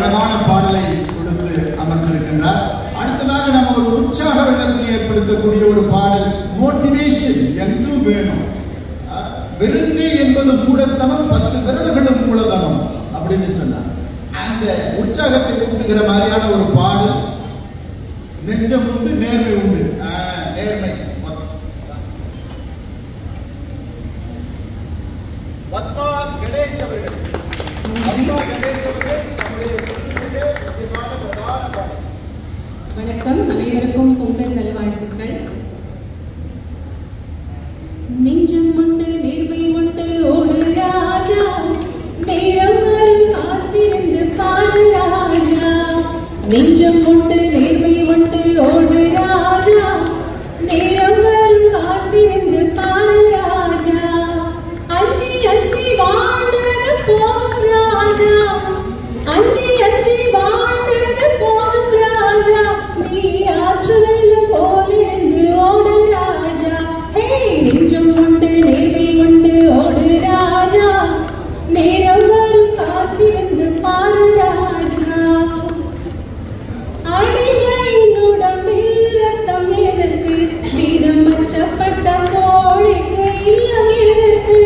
அழகான பாடலை கொடுத்து அமர்ந்திருக்கின்றார். அடுத்ததாக நம்ம ஒரு உற்சாக வெள்ளத்தினை ஏற்படுத்தக்கூடிய ஒரு பாடல், மோட்டிவேஷன் என்றும் வேணும். வெறுங்கை என்பது மூடத்தனம், 10 விரல்களும் மூலதனம் அப்படின்னு சொன்னார். அந்த உற்சாகத்தை ஊட்டுகிற மாதிரியான ஒரு பாடல், நெஞ்சம் உண்டு நேர்மை உண்டு. நேர்மை பத்மா கணேஷ் அவர்கள், பத்மா கணேஷ் அவர்கள் நம்முடைய முக்கியமான பிரதான பாடல். வணக்கம், அனைவருக்கும் பொங்கல் நல்வாழ்த்துக்கள். நெஞ்சம் உண்டு நேர்மை உண்டு ஓடு ராஜா, நேரம் வரும் காத்திருந்து பாடு ராஜா. நெஞ்சம் உண்டு நேர்மை உண்டு ஓடு ராஜா, நேரம் வரும் காத்திருந்து பாடு ராஜா. அஞ்சி அஞ்சி வாழ்ந்தது போதும் ராஜா, அஞ்சி அஞ்சி வாழ்ந்தது போதும் ராஜா. நீ ஆற்று வெள்ளம் போலிருந்து ஓடு ராஜா. ஹே, நெஞ்சம் உண்டு நேர்மை உண்டு ஓடு ராஜா, நேரம் வரும் காத்திருந்து பாரு ராஜா. அடிமையின் உடம்பில் ரத்தம் எதற்கு, தினம் அச்சப்பட்ட கோழிக்கு இல்லம் எதற்கு.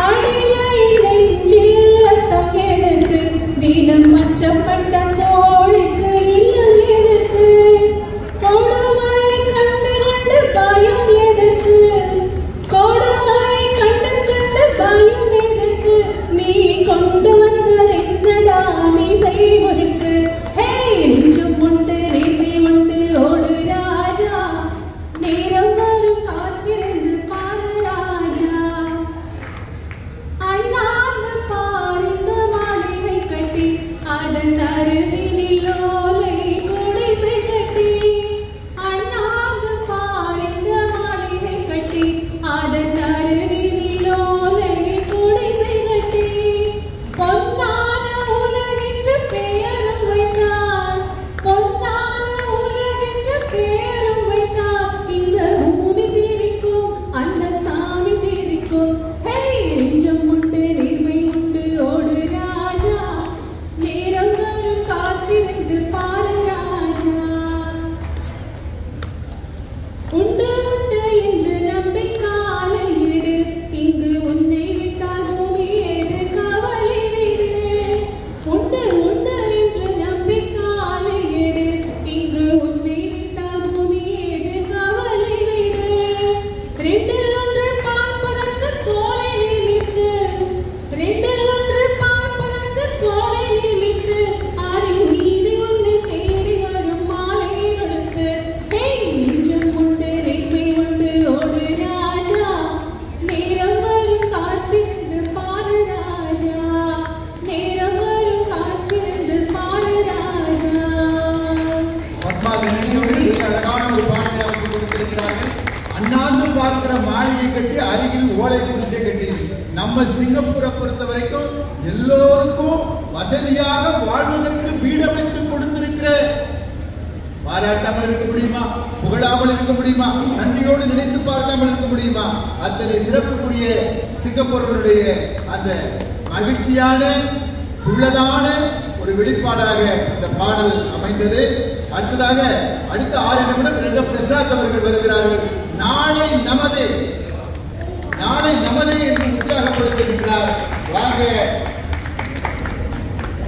அடிமையின் நெஞ்சில் ரத்தம் எதற்கு, தினம் அச்சப்பட்ட கோழிக்கு இல்லம் எதற்கு. கொடுமையை கண்டு கண்டு பயம் எதற்கு, கொடுமையை கண்டு கண்டு பயம் எதற்கு. நீ கொண்டு வந்தது என்னடா மீசை முறுக்கு. ஹே, நெஞ்சம் உண்டு நேர்மை உண்டு ஓடு ராஜா, நேரம் வரும் காத்திருந்து பாரு ராஜா. அண்ணாந்து பார் இந்த மாளிகை கட்டி, அதன் அருகினில் ஓலை குடிசை கட்டி. அண்ணாந்து பார் இந்த மாளிகை கட்டி, அதன் அருகினில் ஓலை குடிசை கட்டி. பொன்னான உலகென்று பெயரும் வைத்தார், பொன்னான உலகென்று பெயரும் வைத்தார். இந்த பூமி சிரிக்கும், அந்த சாமி சிரிக்கும். ஹே, நெஞ்சம் உண்டு நேர்மை உண்டு ஓடு ராஜா, நேரம் வரும் காத்திருந்து பாரு ராஜா. உண்டு உண்டு என்று நம்பி காலை இடு, இங்கு உன்னை விட்டால் பூமி ஏது கவலை விடு. உண்டு உண்டு என்று நம்பி காலை இடு, இங்கு உன்னை விட்டால் பூமி ஏது கவலை விடு. ரெண்டில் ஒன்று பார்ப்பதற்கு தோளை நிமித்து, ரெண்டில் ஒன்று பார்ப்பதற்கு தோளை நிமித்து. அதில் நீதி உன்னை தேடி வரும் மாலை தொடுத்து. ஹே, நெஞ்சம் உண்டு நேர்மை உண்டு ஓடு ராஜா, நேரம் வரும் காத்திருந்து பாரு ராஜா, நேரம் வரும் காத்திருந்து பாரு ராஜா. பத்மா கணேஷ் அவர்கள் அழகான ஒரு பாடலை நமக்கு கொடுத்திருக்கிறார்கள். அண்ணாந்து பார்க்கிற மாளிகை கட்டி, அருகில் ஓலை குடிசை கட்டி. நம்ம சிங்கப்பூரை பொறுத்த வரைக்கும் எல்லோருக்கும் வசதியாக வாழ்வதற்கு வீடமைத்து கொடுத்திருக்கிற, பாராட்டாமல் இருக்க முடியுமா, புகழாமல் இருக்க முடியுமா, நன்றியோடு நினைத்து பார்க்காமல் இருக்க முடியுமா? அத்தனை சிறப்புக்குரிய சிங்கப்பூரனுடைய அந்த மகிழ்ச்சியான உள்ளதான ஒரு வெளிப்பாடாக இந்த பாடல் அமைந்தது. அடுத்ததாக அடுத்த 6 நிமிடம் ரெங்க பிரசாத் அவர்கள் வருகிறார்கள். நாளை நமதே, நாளை நமதே என்று உற்சாகப்படுத்தியிருக்கிறார். வாங்க.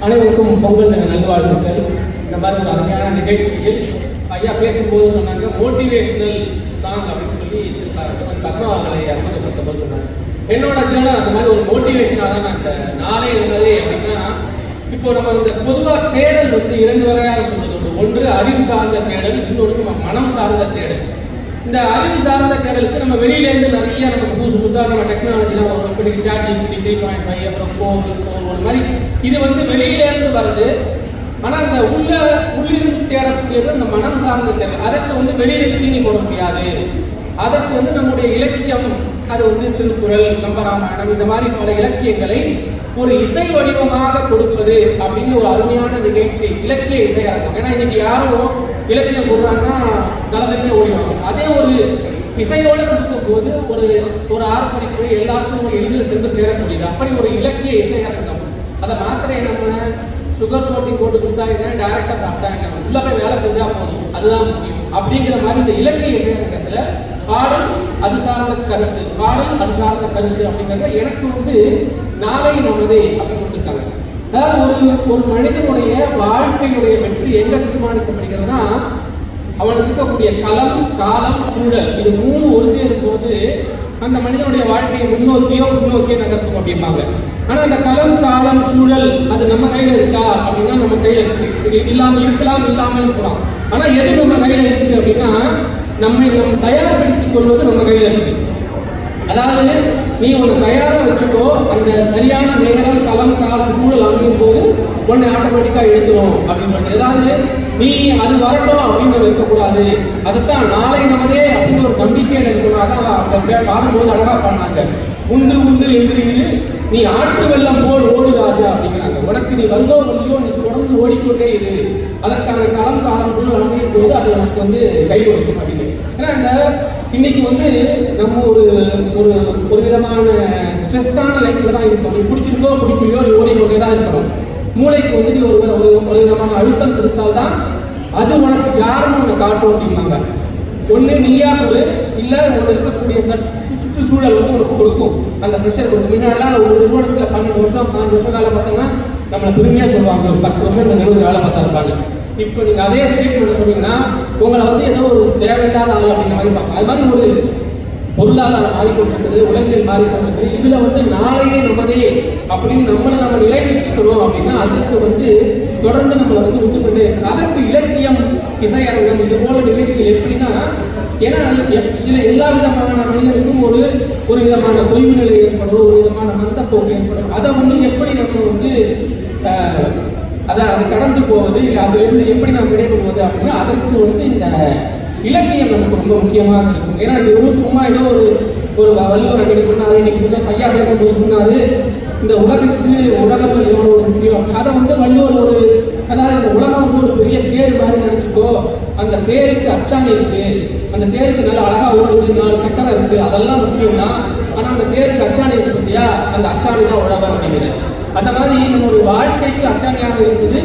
அனைவருக்கும் பொங்கல் தின நல்வாழ்த்துக்கள். இந்த மாதிரி ஒரு அருமையான நிகழ்ச்சியில் ஐயா பேசும்போது சொன்னாங்க மோட்டிவேஷனல் சாங் அப்படின்னு சொல்லி இருக்காரு. பத்மா அவர்களை அறிமுகப்படுத்தப்போ சொன்னாங்க. என்னோட சேனல் அந்த மாதிரி ஒரு மோட்டிவேஷனாக தான் நான் இந்த நாளை நமதே அப்படின்னா, இப்போ நம்ம இந்த பொதுவாக தேடல் வந்து 2 வகையாக சொல்றது உண்டு. ஒன்று அறிவு சார்ந்த தேடல், இன்னொன்று மனம் சார்ந்த தேடல். இந்த அறிவு சார்ந்த தேடலுக்கு நம்ம வெளியிலேருந்து நிறைய நமக்கு புதுசாக நம்ம டெக்னாலஜிலாம் வரும். இப்போ சாட் ஜிபிடி 3.5 அப்புறம் ஒரு மாதிரி இது வந்து வெளியிலேருந்து வருது. ஆனால் அந்த உள்ளிருந்து தேடக்கூடியது அந்த மனம் சார்ந்த தேடல். அதற்கு வந்து வெளியில தீனி போட முடியாது. அதற்கு வந்து நம்முடைய இலக்கியம், அது வந்து திருக்குறள், கம்பராமாயணம், இந்த மாதிரி பல இலக்கியங்களை ஒரு இசை வடிவமாக கொடுப்பது அப்படின்னு ஒரு அருமையான நிகழ்ச்சி இலக்கிய இசையாக. ஏன்னா இன்னைக்கு யாரும் இலக்கியம் போடுறாங்கன்னா கலந்துட்டு ஓடிவாங்க. அதே ஒரு இசையோடு கொடுக்கும் போது ஒரு ஆர்ப்பரிப்பு எல்லாருக்கும் ஒரு எளிதில் சென்று சேரக்கூடியது. அப்படி ஒரு இலக்கிய இசையரங்கம். அதை மாத்திரை நம்ம சுகர் புரோட்டீன் போட்டு கொடுத்தாங்க டைரக்டா சாப்பிட்டாங்க உள்ள போய் வேலை செஞ்சா போதும் அதுதான் முக்கியம் அப்படிங்கிற மாதிரி இந்த இலக்கிய இசையரங்கத்துல பாடல் அது சார்ந்த கருத்து அப்படிங்கிறத எனக்கு வந்து நாளை நமதே அப்படின்னு கொடுத்துருக்காங்க. அதாவது ஒரு மனிதனுடைய வாழ்க்கையுடைய வெற்றி எங்க தீர்மானிக்கப்படுகிறதுனா அவனுக்கு இருக்கக்கூடிய களம் காலம் சூழல் இது 3 ஒரு சேரும் போது அந்த மனிதனுடைய வாழ்க்கையை முன்னோக்கியோ நகர்த்தும் அப்படிம்பாங்க. ஆனா அந்த களம் காலம் சூழல் அது நம்ம கையில இருக்கா அப்படின்னா நம்ம கையில இருக்கு, இல்லாமல் இருக்கலாம். ஆனா எது நம்ம கையில இருக்கு அப்படின்னா நம்ம தயார்படுத்திக் கொள்வது நம்ம கையில இருக்கு. அதாவது நீ உன்னை தயாரா வச்சுக்கோ, அந்த சரியான நேரம் களம் காலம் சூழல் அமையும் போது உன்னை ஆட்டோமேட்டிக்கா எழுந்துரும் அப்படின்னு சொல்லிட்டு, ஏதாவது நீ அது வரட்டும் அப்படின்னு வைக்கக்கூடாது. அதுதான் நாளை நமதே அப்படின்னு ஒரு நம்பிக்கையில இருக்கணும். அதான் அவங்க பாடும்போது அழகா பண்ணாங்க. உண்டு என்று இரு நீ ஆற்று வெள்ளம் போல் ஓடு ராஜா அப்படிங்கிறாங்க. உனக்கு நீ வருதோ இல்லையோ நீ தொடர்ந்து ஓடிக்கொண்டே இரு, அதற்கான காலம் சூழல் அமையும் போது அது உனக்கு வந்து கை கொடுக்கும் அப்படின்னு. ஏன்னா இந்த இன்னைக்கு வந்து நம்ம ஒரு விதமான ஸ்ட்ரெஸ்ஸான லைஃப்ல தான் இருக்கோம். நீ பிடிச்சிருக்கோ பிடிக்கலையோ நீ ஓடிக்கொண்டே தான் இருக்கணும். மூளைக்கு வந்து நீ ஒரு விதமான அழுத்தம் கொடுத்தால்தான் அது உனக்கு யாருன்னு உன்னை காட்டும் அப்படிம்பாங்க. ஒன்று நீயா கொடு, இல்லை உனக்கு இருக்கக்கூடிய சுற்றுச்சூழல் வந்து உனக்கு கொடுக்கும் அந்த ப்ரெஷர் கொடுக்கும். முன்னாடிலாம் ஒரு நிறுவனத்தில் 12 வருஷம் 5 வருஷம் வேலை பார்த்தோம்னா நம்மளை பெருமையாக சொல்லுவாங்க, ஒரு 10 வருஷம் இந்த நிறுவனம் வேலை பார்த்தா இருப்பாங்க. இப்போ நீங்கள் அதே ஸ்டேட்மெண்ட் சொன்னீங்கன்னா உங்களை வந்து ஏதோ ஒரு தேவையில்லாத ஆள் அப்படிங்கிற மாதிரி பார்ப்பாங்க. அது மாதிரி ஒரு பொருளாதாரம் மாறிக்கொண்டிருக்குது, உலகில் மாறிக்கொண்டிருக்குது. இதுல வந்து நாளையே நமதே அப்படின்னு நம்ம நிலைநிறுத்திக்கணும் அப்படின்னா அதற்கு வந்து தொடர்ந்து நம்மளை வந்து விட்டுக்கொண்டே இருக்கு. அதற்கு இலக்கியம் இசையரங்கம் இது போல நிகழ்ச்சிகள் எப்படின்னா, ஏன்னா சில எல்லா விதமான மனிதனுக்கும் ஒரு விதமான தொய்வு நிலை ஏற்படும், ஒரு விதமான மந்தப்போக்கு ஏற்படும். அதை வந்து எப்படி நம்ம வந்து அதை கடந்து போவது, இல்லை அதுலேருந்து எப்படி நாம் விடைபடுவது அப்படின்னா அதற்கு வந்து இந்த இலக்கியம் நமக்கு ரொம்ப முக்கியமாக இருக்கும். ஏன்னா இது ஒரு சும்மா ஏதோ ஒரு வள்ளுவர் அன்னைக்கு சொன்னாரு, இன்னைக்கு சொன்ன பையா பேசும்போது சொன்னாரு இந்த உலகுக்கு உலகங்கள் எவ்வளவு முக்கியம். அதை வந்து வள்ளுவர் அதாவது இந்த உலகம் வந்து ஒரு பெரிய தேர் மாதிரி நினைச்சுக்கோ, அந்த தேருக்கு அச்சாணி இருக்கு, அந்த தேருக்கு நல்லா அழகா ஓடுது, 4 சக்கரம் இருக்கு, அதெல்லாம் முக்கியம் தான். ஆனா அந்த தேருக்கு அச்சாணி இருக்கு பத்தியா, அந்த அச்சாணி தான் உழவர் அப்படிங்கிறது. அந்த மாதிரி நம்மளுடைய வாழ்க்கைக்கு அச்சாணியாக இருக்குது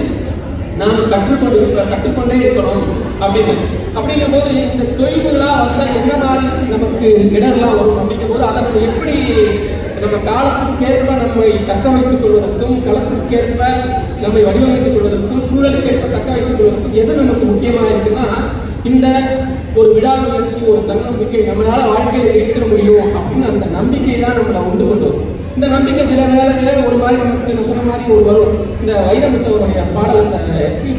நாம் கற்றுக்கொண்டே இருக்கணும் அப்படிங்கும் போது இந்த தொய்வுகளா வந்தால் என்ன மாதிரி நமக்கு இடர்லாம் வரும் அப்படிங்கும் போது அதை நம்ம எப்படி நம்ம காலத்திற்கேற்ப நம்மை தக்க வைத்துக் கொள்வதற்கும், களத்திற்கேற்ப நம்மை வடிவமைத்துக் கொள்வதற்கும், சூழலுக்கேற்ப தக்க வைத்துக் கொள்வதற்கும் எது நமக்கு முக்கியமாக இருக்குன்னா இந்த ஒரு விடாமுயற்சி, ஒரு தன்னம்பிக்கை, நம்மளால வாழ்க்கையில ஜெயிக்க முடியும் அப்படின்னு அந்த நம்பிக்கை தான் நம்மளை உண்டு கொண்டு வரும். இந்த நம்பிக்கை சில வேலைகளே ஒரு மாதிரி நமக்கு நான் சொன்ன மாதிரி வரும். இந்த வைரமுத்தவருடைய பாடல், இந்த எஸ்பி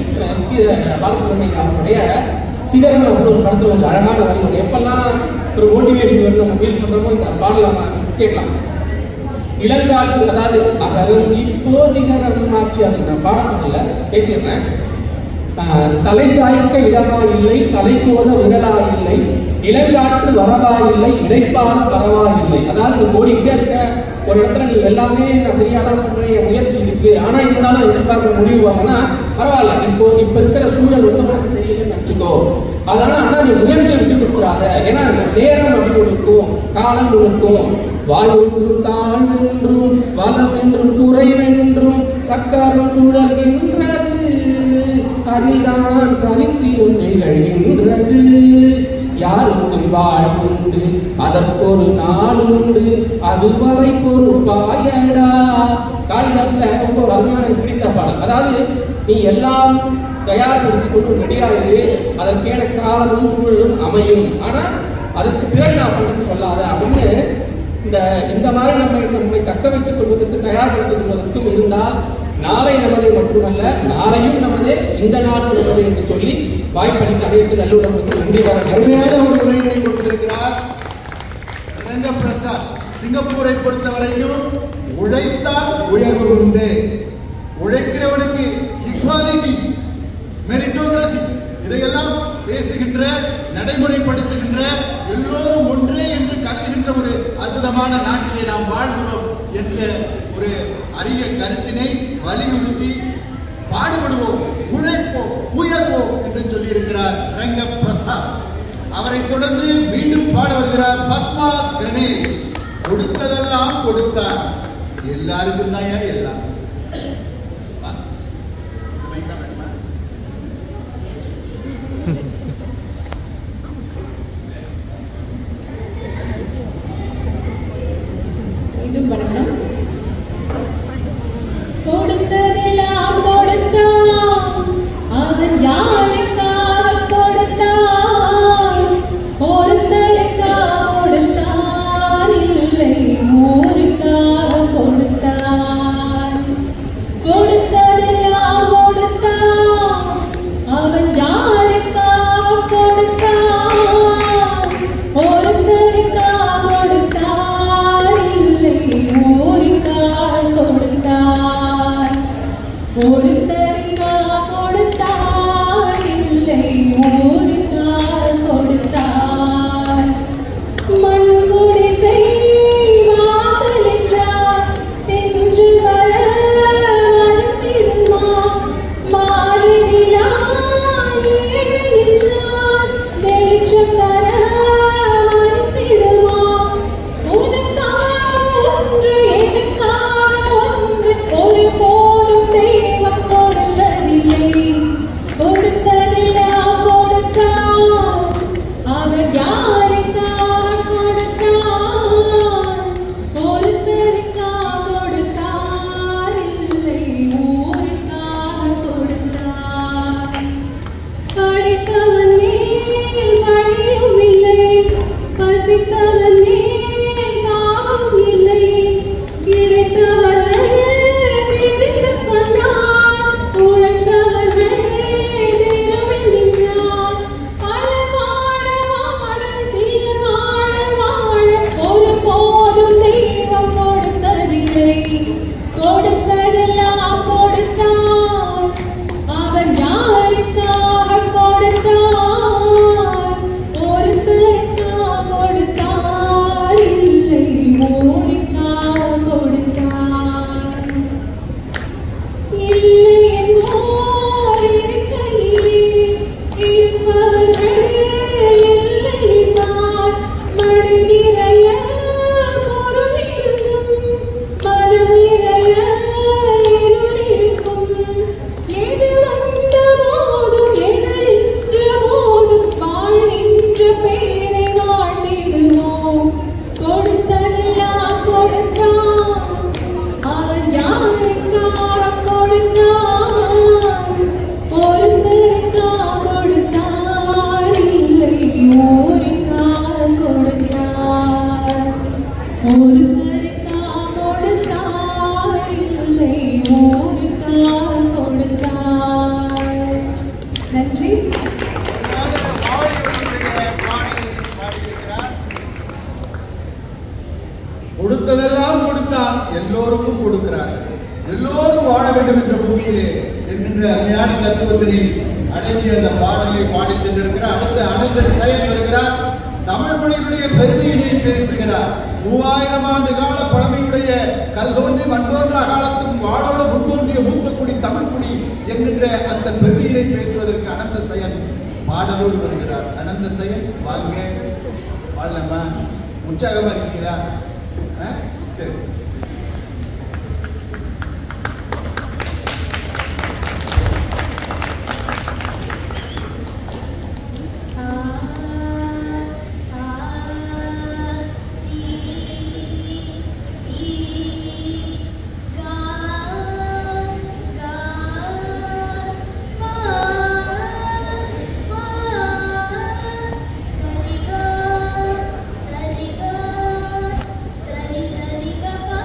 பாலசுப்ரமணியம் அவருடைய சிகரம் வந்து ஒரு படத்தில் ஒரு அழகான வரி வரும். எப்பெல்லாம் ஒரு மோட்டிவேஷன் வந்து நம்ம ஃபீல் பண்றோமோ இந்த பாடலை நம்ம கேட்கலாம். இளங்காற்று, அதாவது அகரம் இப்போ சிகரம் ஆட்சி, அது நான் பாடப்படல பேசிடுறேன். தலை சாய்க்க இடமா இல்லை, தலை கோத விரலா இல்லை, இளங்காற்று வரவா இல்லை, இடைப்பாறு பரவா இல்லை. அதாவது நீ ஓடிக்கிட்டே இருக்க ஒரு இடத்துல, நீ எல்லாமே நான் சரியா தான் பண்றேன், என் முயற்சி இருக்கு, ஆனா இருந்தாலும் எதிர்பார்க்க முடிவு வாங்கன்னா பரவாயில்ல, இப்ப இருக்கிற சூழல் வந்து உனக்கு தெரியலன்னு நினைச்சுக்கோ. அதனால ஆனா நீ முயற்சியை விட்டு கொடுக்குறாத. ஏன்னா நேரம் அப்படி இருக்கும், காலம் இருக்கும். வாழ்வென்றும் தாழ்வென்றும் வளவென்றும் குறைவென்றும் சக்கரம் சுழல்கின்றது, அதில் தான் சரித்திரம் நிகழ்கின்றது. யாருக்கும் வாழ்வுண்டு அதற்கொரு நாள் உண்டு, அதுவரை பொறுப்பாயடா. காளிதாசுல ரொம்ப அருமையான பிடித்த பாடல். அதாவது நீ எல்லாம் தயார்படுத்திக் கொண்டு ரெடியாகுது, அதற்கேன காலமும் சூழலும் அமையும், ஆனா அதுக்கு பிறகு நான் பண்றேன்னு சொல்லாத அப்படின்னு இந்த மாதிரி நம்மை தக்க வைத்துக் கொள்வதற்கு தயார்படுத்திக் கொள்வதற்கும் இருந்தால் நாளை நமதே மட்டுமல்ல, நாளையும் நமதே, இந்த நாளும் நமதே என்று சொல்லி வாய்ப்பளித்த அனைத்து நல்லுறவுக்கு நன்றி. அருமையான ஒரு உரையினை கொடுத்திருக்கிறார் ரங்க பிரசாத். சிங்கப்பூரை பொறுத்த வரைக்கும் உழைத்தால் உயர்வு உண்டு, உழைக்கிறவனுக்கு ஈக்வாலிட்டி, மெரிட்டோகிராசி, இதையெல்லாம் பேசுகின்ற, நடைமுறைப்படுத்துகின்ற, எல்லோரும் ஒன்றே என்று கருதுகின்ற ஒரு அற்புதமான நாட்டிலே நாம் வாழ்கிறோம் என்ற ஒரு அரிய கருத்தினை வலியுறுத்தி பாடுபடுவோம், உழைப்போம், உயர்வோம் என்று சொல்லி இருக்கிறார் ரங்க பிரசாத். அவரை தொடர்ந்து மீண்டும் பாட வருகிறார் பத்மா கணேஷ். கொடுத்ததெல்லாம் கொடுத்தார், எல்லாருக்கும் தான் எல்லாம். வணக்கம். கொடுத்ததெல்லாம் கொடுத்தான், அவன் யாருக்காக கொடுத்தான்? ஒருத்தருக்காக கொடுத்தான், இல்லை ஊருக்காக கொடுத்தான். கொடுத்ததெல்லாம் கொடுத்தான், அவன் யாருக்காக கொடுத்தான்? ஒருத்தருக்காக கொடுத்தான், இல்லை ஊருக்காக கொடுத்தான். ஒருத்தருக்காக கொடுத்தான், இல்லை ஊருக்காக கொடுத்தான். மண்குடிசை வாசல் என்றார், தென்றல் வர மறுத்திடுமா? மாலை நிலா ஏழை என்றார், வெளிச்சம் தர மறுத்திடுமா? உனக்காக ஒன்று, எனக்காக ஒன்று, ஒருபோதும் தெய்வம் கொடுத்ததில்லை. கொடுத்ததெல்லாம் கொடுத்தான், அவர் யாருக்காக கொடுத்தான்? ஒருத்தருக்காக கொடுத்தான், இல்லை ஊருக்காக கொடுத்தான். படித்தவன் மேல் பழியும் இல்லை, பசித்தவன் மேல் பாவம் இல்லை. கிடைத்தவர்கள் தெரிந்து கொண்டார், உழைத்தவர்கள் திறமை நின்றார். பல வாழ வாழ சிலர் வாழ வாழ ஒருபோதும் தெய்வம் கொடுத்ததில்லை. கொடுத்ததெல்லாம் கொடுத்தான், அவன் யாருக்காக கொடுத்தான்? ஒருத்தருக்காக கொடுத்தான், இல்லை ஊருக்காக கொடுத்தான். இல்லை என்போர் இருக்கையிலே இருப்பவர்கள் எல்லையினார். மடி நிறைய பொருள் இருந்தும் மனம் நிறைய இருள் இருக்கும். எது வந்த போதும் எது நின்ற போதும் வாழ்கின்ற பேரை வாழ்ந்திடுவோம். கொடுத்ததெல்லாம் கொடுத்தான், அவன் யாருக்காக கொடுத்தான்? ஒருத்தருக்காக கொடுத்தான், இல்லை ஊருக்காக கொடுத்தான். ஒருத்தருக்காக கொடுத்தான், இல்லை ஊருக்காக கொடுத்தான். நன்றி. கொடுத்ததெல்லாம் கொடுத்தான், எல்லோருக்கும் கொடுக்கிறார். எல்லோரும் வாழ வேண்டும் என்ற பூமியிலே என்கின்ற அருமையான தத்துவத்தினை அடங்கிய அந்த பாடலை பாடிச் சென்றிருக்கிறார். அடுத்து அனந்த சயன் வருகிறார். தமிழ் மொழியினுடைய பெருமையினை பேசுகிறார். 3000 ஆண்டு கால பழமையுடைய கல் தோன்றி மண் தோன்றா காலத்துக்கும் வாழோடு முன்தோன்றிய மூத்தக்குடி தமிழ் குடி என்கின்ற அந்த பெருமையினை பேசுவதற்கு அனந்த சயன் பாடலோடு வருகிறார். அனந்த சயன் வாங்க, பாடலாமா? உற்சாகமா இருக்கீங்களா? சரி. Sari ga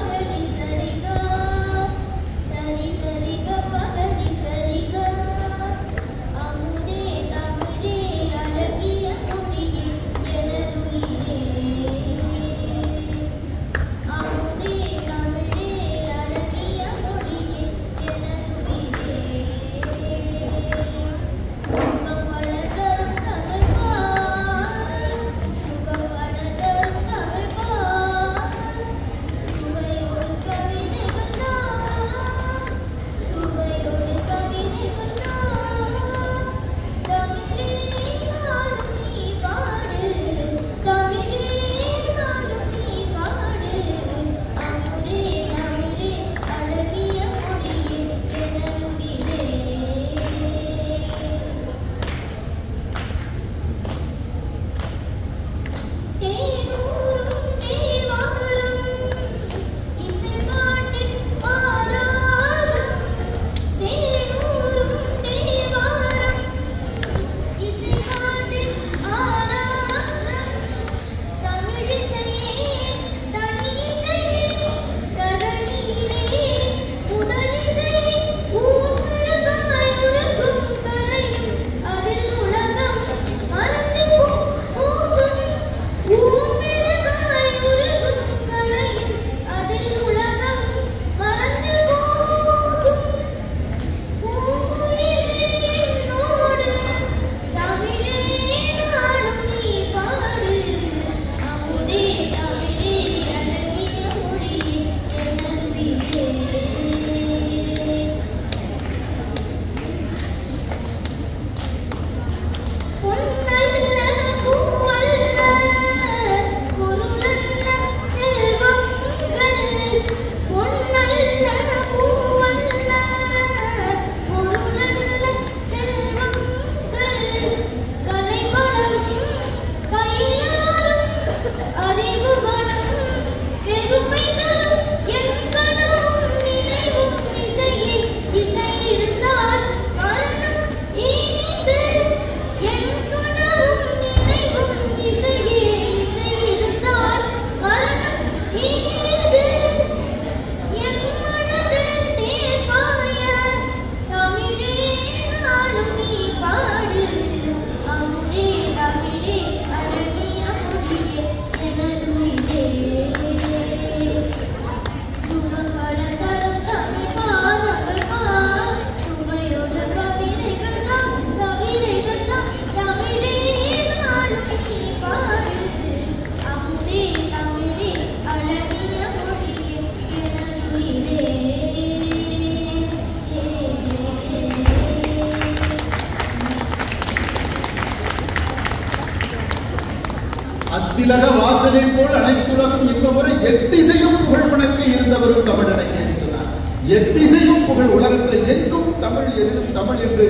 அத்திலக வாசனை போல் அனைத்துலகம் என்பவரை எத்திசையும் புகழ் மணக்க இருந்தவரும் தமிழனை சொன்னார். எத்திசையும் புகழ், உலகத்தில் எங்கும் தமிழ், எதிலும் தமிழ் என்று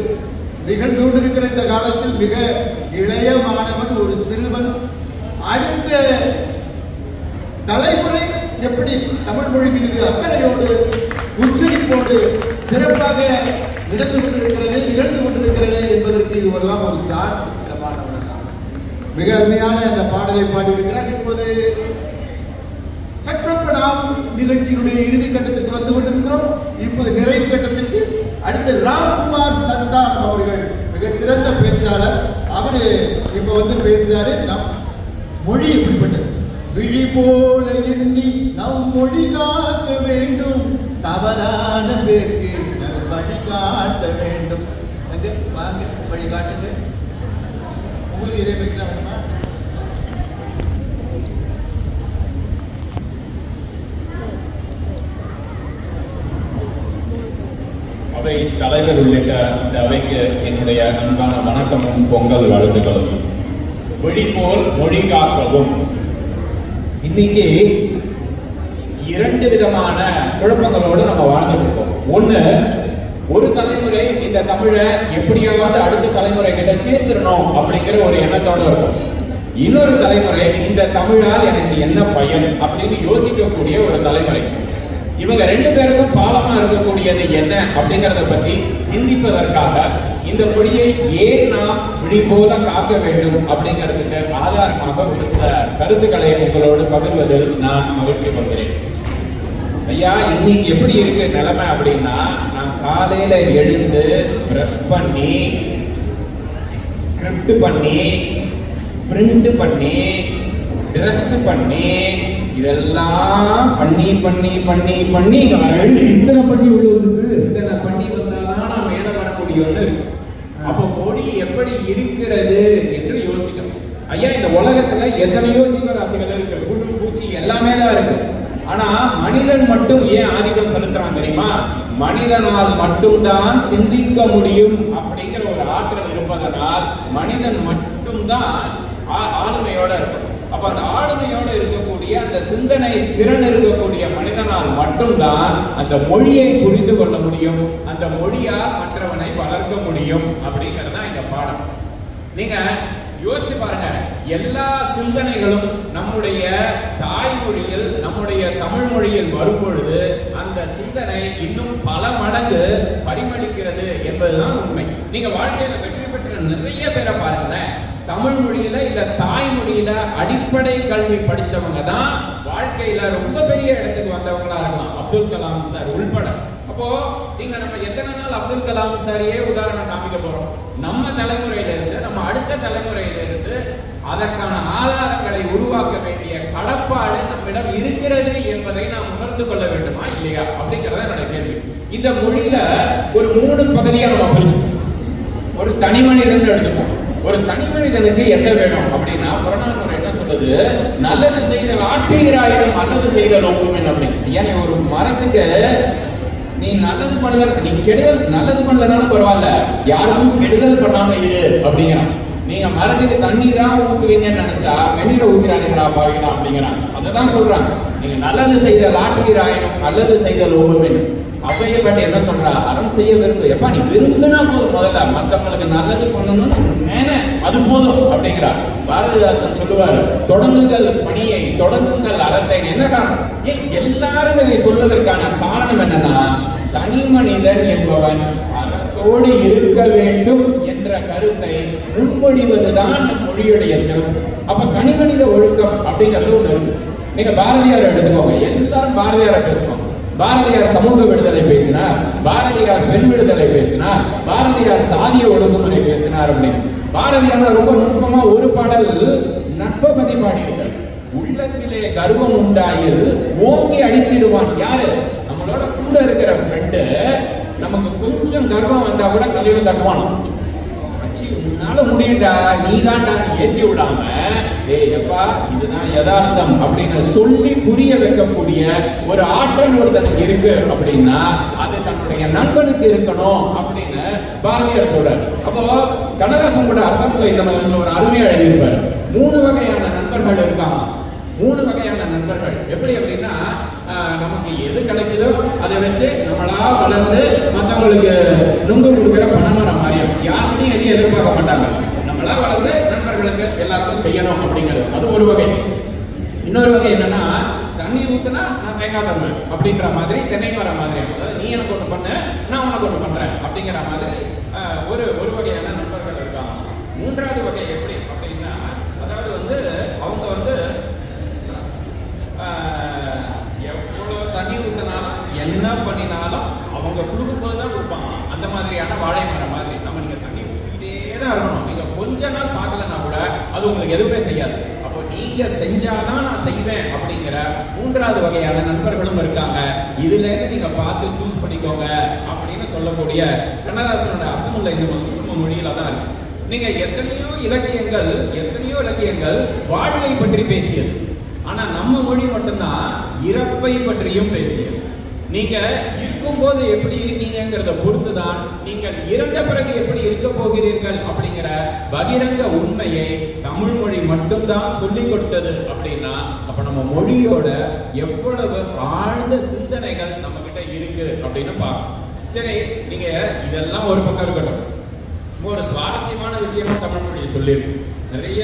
நிகழ்ந்து கொண்டிருக்கிற இந்த காலத்தில் மிக இளைய மாணவன், ஒரு சிறுவன், அடுத்த தலைமுறை எப்படி தமிழ் மொழி மீது அக்கறையோடு உச்சரிப்போடு சிறப்பாக நிகழ்ந்து கொண்டிருக்கிறது என்பதற்கு இதுவெல்லாம் ஒரு சான்று. இந்த மாணவன் மிக அருமையான அந்த பாடலை பாடியிருக்கிறார். இப்போது சற்றப்படாம் நிகழ்ச்சியினுடைய இறுதி கட்டத்திற்கு வந்து கொண்டிருக்கிறோம். இப்போது நிறைவு கட்டத்திற்கு அடுத்து ராம்குமார் சந்தானம் அவர்கள் மிகச்சிறந்த பேச்சாளர். அவரு இப்ப வந்து பேசுறாரு. நம் மொழி எப்படிப்பட்டது, விழி போல எண்ணி நம் மொழி காக்க வேண்டும், தவறான பேருக்கு வழி காட்ட வேண்டும். அங்க வாங்க, வழி காட்டுங்க. உங்களுக்கு இதே மாதிரி தான் வேணுமா? அவை தலைவர் உள்ளிட்ட இந்த அவைக்கு என்னுடைய அன்பான வணக்கமும் பொங்கல் வாழ்த்துக்களும். மொழி போல் மொழி காக்கவும். இன்னைக்கு இரண்டு விதமான குழப்பங்களோடு நம்ம வாழ்ந்துட்டு இருக்கோம். ஒண்ணு, ஒரு தலைமுறை இந்த தமிழை எப்படியாவது அடுத்த தலைமுறை கிட்ட சேர்த்துடணும் அப்படிங்கிற ஒரு எண்ணத்தோட இருக்கும். இன்னொரு தலைமுறை இந்த தமிழால் எனக்கு என்ன பயன் அப்படின்னு யோசிக்கக்கூடிய ஒரு தலைமுறை. இவங்க ரெண்டு பேருக்கும் பாலமா இருக்கக்கூடியது என்ன அப்படிங்கறத பத்தி சிந்திப்பதற்காக இந்த மொழியை ஏன் நாம் விழி போல காக்க வேண்டும் அப்படிங்கிறதுக்கு ஆதாரமாக ஒரு சில கருத்துக்களை உங்களோடு பகிர்வதில் நான் மகிழ்ச்சி கொள்கிறேன். ஐயா, இன்னைக்கு எப்படி இருக்கு நிலைமை அப்படின்னா, நான் காலையில எழுந்து பிரஷ் பண்ணி ஸ்கிரிப்ட் பண்ணி பிரிண்ட் பண்ணி ட்ரெஸ் பண்ணி இதெல்லாம் பண்ணி பண்ணி பண்ணி பண்ணி இத்தனை பண்ணி உள்ளதுக்கு இத்தனை பண்ணி வந்தாதான் நான் மேல வர முடியும்னு இருக்கு. அப்போ மொழி எப்படி இருக்கிறது என்று யோசிக்கணும். ஐயா, இந்த உலகத்துல எத்தனையோ ஜீவராசிகள் இருக்கு, புழு பூச்சி எல்லாமே தான் இருக்கு. ஆனா மனிதன் மட்டும் ஏன் ஆதிக்கம் செலுத்துறான் தெரியுமா? மனிதனால் மட்டும்தான் சிந்திக்க முடியும் அப்படிங்கிற ஒரு ஆற்றல் இருப்பதனால் மனிதன் மட்டும்தான் ஆளுமையோட இருக்கும். அப்ப அந்த ஆளுமையோட இருக்கக்கூடிய அந்த சிந்தனை திறன் இருக்கக்கூடிய மனிதனால் மட்டும்தான் அந்த மொழியை புரிந்து கொள்ள முடியும், அந்த மொழியால் மற்றவனை வளர்க்க முடியும் அப்படிங்கறத இந்த பாடம். நீங்க யோசிச்சு பாருங்க, எல்லா சிந்தனைகளும் நம்முடைய தாய்மொழியில் நம்முடைய தமிழ் மொழியில் வரும் பொழுது அந்த சிந்தனை இன்னும் பல மடங்கு பரிமளிக்கிறது என்பதுதான் உண்மை. நீங்க வாழ்க்கையில வெற்றி பெற்ற நிறைய பேரை பாருங்களேன், தமிழ் மொழியில இல்ல தாய்மொழியில அடிப்படை கல்வி படிச்சவங்க தான் வாழ்க்கையில ரொம்ப பெரிய இடத்துக்கு வந்தவங்களா இருக்கலாம். அப்துல் கலாம் சார் உள்பட. அப்போ நீங்க நம்ம எத்தனை நாள் அப்துல் கலாம் சாரியே உதாரணம் காமிக்க போறோம்? நம்ம தலைமுறையில இருந்து நம்ம அடுத்த தலைமுறையில இருந்து அதற்கான ஆதாரங்களை உருவாக்க வேண்டிய கடப்பாடு நம்மிடம் இருக்கிறது என்பதை நாம் உணர்ந்து கொள்ள வேண்டுமா இல்லையா அப்படிங்கறத என்னோட கேள்வி. இந்த மொழியில ஒரு 3 பகுதியா நம்ம பிரிச்சோம். ஒரு தனி மனிதன் எடுத்துப்போம். ஒரு தனி மனிதனுக்கு என்ன வேணும் அப்படின்னா, புறநானூறு என்ன சொல்லுது? நல்லது செய்தல் ஆற்றுகிறாயிரம் நல்லது செய்தல் ஒப்புமின் அப்படின்னு. ஏன் ஒரு மரத்துக்கு நீ நல்லது பண்ணல, நீ கெடுதல் நல்லது பண்ணலனாலும் பரவாயில்ல, யாருக்கும் கெடுதல் பண்ணாம இரு அப்படிங்கிறான். நீங்க மரத்துக்கு தண்ணி தான் ஊத்துவீங்கன்னு நினைச்சா வெந்நீரை ஊத்துறானுங்களா பாவீங்களா அப்படிங்கிறான். அததான் சொல்றாங்க, நீங்க நல்லது செய்தல் ஆற்றுகிறாயிரம் நல்லது செய்தல் ஒப்புமின். அவைய பற்றி என்ன சொல்றா? அறம் செய்ய விரும்பு. எப்பா நீ விரும்பினா போதும், முதல்ல மற்றவங்களுக்கு நல்லது பண்ணணும் அது போதும் அப்படிங்கிறா. பாரதிதாசன் சொல்லுவாரு, தொடங்குங்கள் பணியை தொடங்குங்கள் அறத்தை. என்ன காரணம்? ஏன் எல்லாரும் இதை சொல்வதற்கான காரணம் என்னன்னா, தனி மனிதன் என்பவன் அறத்தோடு இருக்க வேண்டும் என்ற கருத்தை முன்மொழிவதுதான் நம் மொழியுடைய சிறப்பு. அப்ப தனி மனித ஒழுக்கம் அப்படிங்கிறது ஒண்ணு இருக்கு. நீங்க பாரதியார் எடுத்துக்கோங்க, எல்லாரும் பாரதியாரை பேசுவாங்க. பாரதியார் சமூக விடுதலை பேசினார், பாரதியார் பெண் விடுதலை பேசினார், பாரதியார் சாதிய ஒடுக்குமுறை பேசினார் அப்படின்னு. பாரதியார் ரொம்ப நுட்பமா ஒரு பாடல் நட்பபதி பாடியிருக்கார். உள்ளத்திலே கர்வம் உண்டாயில் ஓங்கி அடித்திடுவான். யாரு? நம்மளோட கூட இருக்கிற ஃப்ரெண்டு. நமக்கு கொஞ்சம் கர்வம் வந்தா கூட தலையில தட்டுவான். உன்னால முடியண்டா, நீ தான்டா, நீ ஏத்தி விடாம எப்பா இதுதான் யதார்த்தம் அப்படின்னு சொல்லி புரிய வைக்கக்கூடிய ஒரு ஆற்றல் ஒருத்தனுக்கு இருக்கு அப்படின்னா அது தன்னுடைய நண்பனுக்கு இருக்கணும் அப்படின்னு பாரதியார் சொல்றாரு. அப்போ கண்ணதாசன் கூட அர்த்தம் இந்த ஒரு அருமையா எழுதியிருப்பாரு. 3 வகையான நண்பர்கள் நண்பர்கள். எப்படி அப்படின்னா நமக்கு எது கிடைக்குதோ அதை வச்சு நம்மளா வளர்ந்து மற்றவங்களுக்கு நுங்கு கொடுக்குற பணமரம் மாதிரியும் யாருக்கிட்டையும் எதையும் எதிர்பார்க்க மாட்டாங்க. நம்மளா வளர்ந்து நண்பர்களுக்கு எல்லாருக்கும் செய்யணும் அப்படிங்கிறது அது ஒரு வகை. இன்னொரு வகை என்னன்னா தண்ணீர் ஊத்துனா நான் தேங்காய் தருவேன் அப்படின்ற மாதிரி தென்னை மரம் மாதிரி. அதாவது நீ எனக்கு ஒன்று பண்ண நான் உனக்கு ஒன்று பண்றேன் அப்படிங்கிற மாதிரி ஒரு வகையான நண்பர்கள் இருக்காங்க. மூன்றாவது வகை எப்படி அப்படின்னா அதாவது வந்து அவங்க வந்து எவ்வளவு தண்ணி ஊத்தினாலும் என்ன பண்ணினாலும் அவங்க கொடுக்கும்போது தான் கொடுப்பாங்க. அந்த மாதிரியான வாழை மரம் மாதிரி நம்ம நீங்க தண்ணி ஊற்றிக்கிட்டே தான் இருக்கணும். நீங்க கொஞ்ச நாள் பார்க்கலன்னா கூட அது உங்களுக்கு எதுவுமே செய்யாது. அப்போ நீங்க செஞ்சாதான் நான் செய்வேன் அப்படிங்கிற மூன்றாவது வகையான நண்பர்களும் இருக்காங்க. இதுல இருந்து நீங்க பார்த்து சூஸ் பண்ணிக்கோங்க அப்படின்னு சொல்லக்கூடிய கண்ணதாசனோட அர்த்தமுள்ள இந்த மொழியில தான் இருக்கு. நீங்க எத்தனையோ இலக்கியங்கள் வாழ்வை பற்றி பேசியது. ஆனா நம்ம மொழி மட்டும்தான் இறப்பை பற்றியும் பேசியது. நீங்க இருக்கும்போது எப்படி இருக்கீங்கிறத பொறுத்துதான் நீங்கள் இறந்த பிறகு எப்படி இருக்க போகிறீர்கள் அப்படிங்கிற பகிரங்க உண்மையை தமிழ் மொழி மட்டும்தான் சொல்லி கொடுத்தது. அப்படின்னா அப்ப நம்ம மொழியோட எவ்வளவு ஆழ்ந்த சிந்தனைகள் நம்ம கிட்ட இருக்கு அப்படின்னு பார்க்கணும். சரி, நீங்க இதெல்லாம் ஒரு பக்கம் இருக்கட்டும். ஒரு சுவாரஸ்யமான விஷயமா தமிழ் மொழி சொல்லியிருக்கு. நிறைய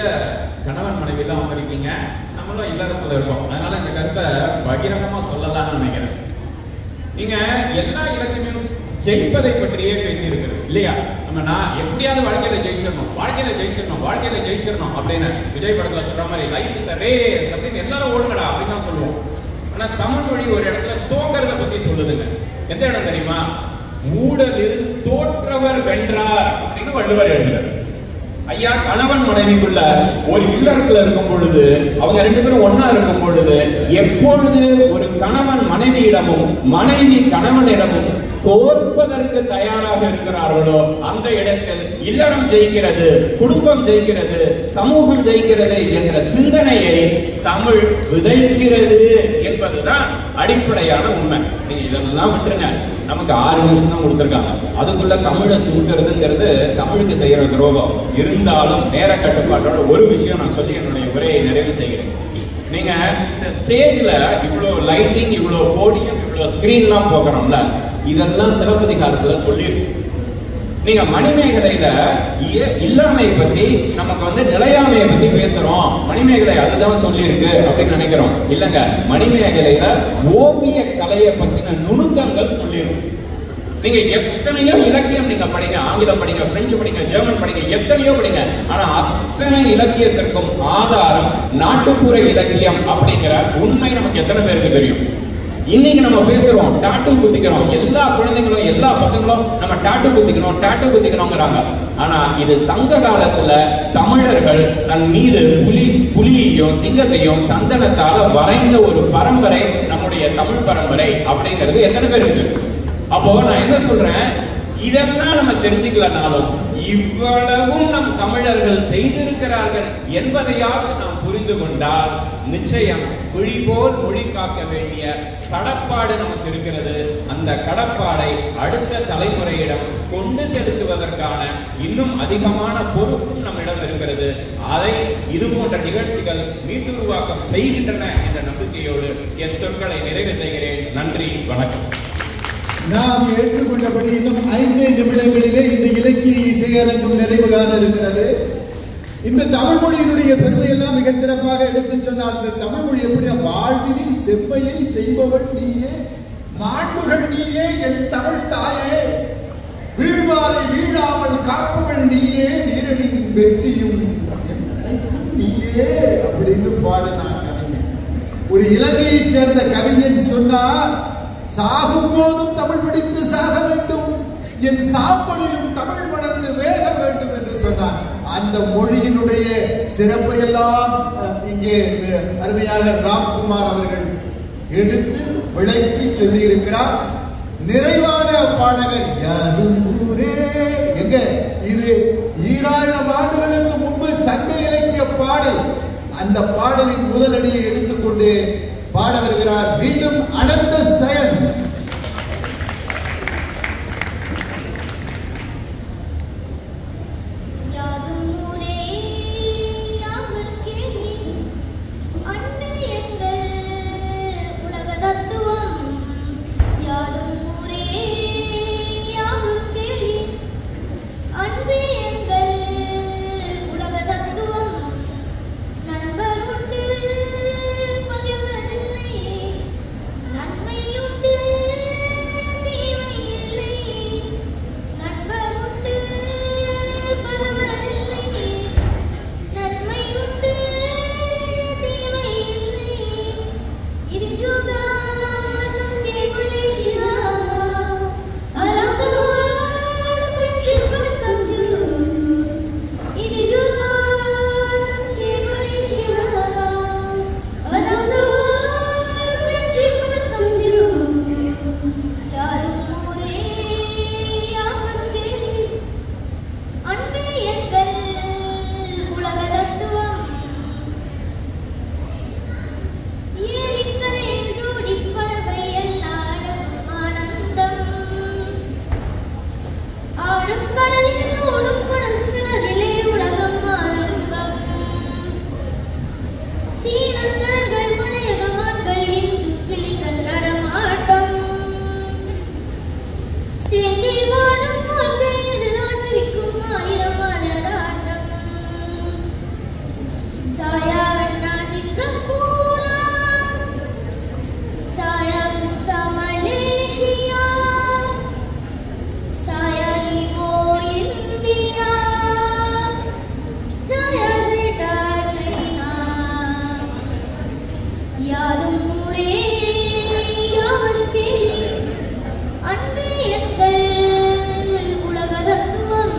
கணவன் மனைவி எல்லாம் வந்திருக்கீங்க, நம்மளும் இல்லறத்துல இருக்கோம். அதனால இந்த கருத்தை பகிரங்கமா சொல்லலாம்னு நினைக்கிறேன். நீங்க எல்லா இலக்கியமும் ஜெயிப்பதை பற்றியே பேசி இருக்கிறது இல்லையா? நான் எப்படியாவது வாழ்க்கையில ஜெயிச்சிடணும் அப்படின்னு விஜய் படத்துல சொல்ற மாதிரி லைஃப் இஸ் a race அப்படின்னு எல்லாரும் ஓடுங்கடா அப்படின்னு தான் சொல்லுவோம். ஆனா தமிழ் மொழி ஒரு இடத்துல தோக்கறத பத்தி சொல்லுதுங்க. எந்த இடம் தெரியுமா? ஊடலில் தோற்றவர் வென்றார் அப்படின்னு வள்ளுவர் எழுதுறார். ஐயா, கணவன் மனைவிக்குள்ள ஒரு இல்லறத்துல இருக்கும் பொழுது அவங்க ரெண்டு பேரும் ஒன்னா இருக்கும் பொழுது எப்பொழுது ஒரு கணவன் மனைவியிடமும் மனைவி கணவனிடமும் தோற்பதற்கு தயாராக இருக்கிறார்களோ அந்த இடத்தில் இல்லறம் ஜெயிக்கிறது, குடும்பம் ஜெயிக்கிறது, சமூகம் ஜெயிக்கிறது என்ற சிந்தனையை தமிழ் விதைக்கிறது என்பதுதான் அடிப்படையான உண்மை. நீங்க இதெல்லாம் விட்டுருங்க, நமக்கு 6 நிமிஷம் தான் கொடுத்துருக்காங்க. அதுக்குள்ள தமிழை சுருக்கிறதுங்கிறது தமிழுக்கு செய்யற துரோகம். இருந்தாலும் நேர கட்டுப்பாட்டோட ஒரு விஷயம் நான் சொல்லி என்னுடைய உரையை நிறைவு செய்கிறேன். நீங்க இந்த ஸ்டேஜ்ல இவ்வளவு லைட்டிங், இவ்வளவு போடியம், இவ்வளவு ஸ்கிரீன்லாம் போக்குறோம்ல, இதெல்லாம் சிலப்பதிகாரத்துல சொல்லியிருக்கு. நீங்க மணிமேகலையில இல்லாமையை பத்தி நமக்கு வந்து நிலையாமையை பத்தி பேசுறோம், மணிமேகலை அதுதான் சொல்லியிருக்கு அப்படின்னு நினைக்கிறோம். இல்லங்க, மணிமேகலையில ஓவிய கலையை பத்தின நுணுக்கங்கள் சொல்லியிருக்கு. நீங்க எத்தனையோ இலக்கியம் நீங்க படிங்க, ஆங்கிலம் படிங்க, பிரெஞ்சு படிங்க, ஜெர்மன் படிங்க, எத்தனையோ படிங்க. ஆனா அத்தனை இலக்கியத்திற்கும் ஆதாரம் நாட்டுப்புற இலக்கியம் அப்படிங்கிற உண்மை நமக்கு எத்தனை பேருக்கு தெரியும்? இன்னைக்கு நம்ம பேசுறோம், டாட்டூ குத்திக்கிறோம், எல்லா குழந்தைங்களும் எல்லா பசங்களும் நம்ம டாட்டூ குத்திக்கிறோங்கிறாங்க. ஆனா இது சங்க காலத்துல தமிழர்கள் தன் மீது புலியையும் சிங்கத்தையும் சந்தனத்தால வரைந்த ஒரு பரம்பரை நம்முடைய தமிழ் பரம்பரை அப்படிங்கிறது எத்தனை பேர் இருக்குது? அப்போ நான் என்ன சொல்றேன், இதெல்லாம் நம்ம தெரிஞ்சுக்கலனாலும் இவ்வளவும் நம் தமிழர்கள் செய்திருக்கிறார்கள் என்பதையாவது நாம் புரிந்து கொண்டால் நிச்சயம் மொழி போல் மொழி காக்க வேண்டிய கடப்பாடு நமக்கு இருக்கிறது. அந்த கடப்பாடை அடுத்த தலைமுறையிடம் கொண்டு செலுத்துவதற்கான இன்னும் அதிகமான பொறுப்பும் நம்மிடம் இருக்கிறது. அதை இது போன்ற நிகழ்ச்சிகள் மீட்டுருவாக்கம் செய்கின்றன என்ற நம்பிக்கையோடு என் சொற்களை நிறைவு செய்கிறேன். நன்றி, வணக்கம். நாம் ஏற்றுக்கொண்டபடி இன்னும் 5 நிமிடங்களிலே இந்த இலக்கிய இசையரங்கம் நிறைவு காண இருக்கிறது. இந்த தமிழ் மொழியினுடைய பெருமையெல்லாம் மிகச் சிறப்பாக எடுத்து சொன்னால், இந்த தமிழ் மொழி எப்படி வாழ்வினில் செம்மையை செய்பவள் நீயே, மாண்புகள் நீயே, என் தமிழ் தாயே, வீழ்வாரை வீழாமல் காப்பவள் நீயே, வீரனின் வெற்றியும் நீயே அப்படின்னு பாடினார் கவிஞன். ஒரு இலங்கையைச் சேர்ந்த கவிஞன் சொன்னார், சாகும் போதும் தமிழ் படித்து சாக வேண்டும், என் சாம்பலிலும் தமிழ் வளர்ந்து வேக வேண்டும் என்று சொன்னார். அந்த மொழியினுடைய சிறப்பை எல்லாம் இங்கே அருமையாக ராம்குமார் அவர்கள் எடுத்து விளக்கி சொல்லி இருக்கிறார். நிறைவான பாடகர் யாரும் ஊரே எங்க, இது 2000 ஆண்டுகளுக்கு முன்பு சங்க இலக்கிய பாடல். அந்த பாடலின் முதலடியை எடுத்துக்கொண்டு பாட வருகிறார் மீண்டும் அனந்த சயன். யாதும் ஊரே யாவர் கேளீர், அன்னை எங்கள் சீனத்தழகள் மலையகமான்கள் இந்து கிளிகள் நடமாட்டம் செந்தி வாழும் வாழ்க்கை இதுதான் சிரிக்கும் ஆயிரம் மலராட்டம் சாயா அண்ணா சிங்கப்பூரா சாயா குசா மலேசியா சாயா நிமோ இந்தியா சாயா சேட்டா சைனா யாதும் ஊரே யாவரும் கேளி அன்பே எங்கள் உலக தத்துவம்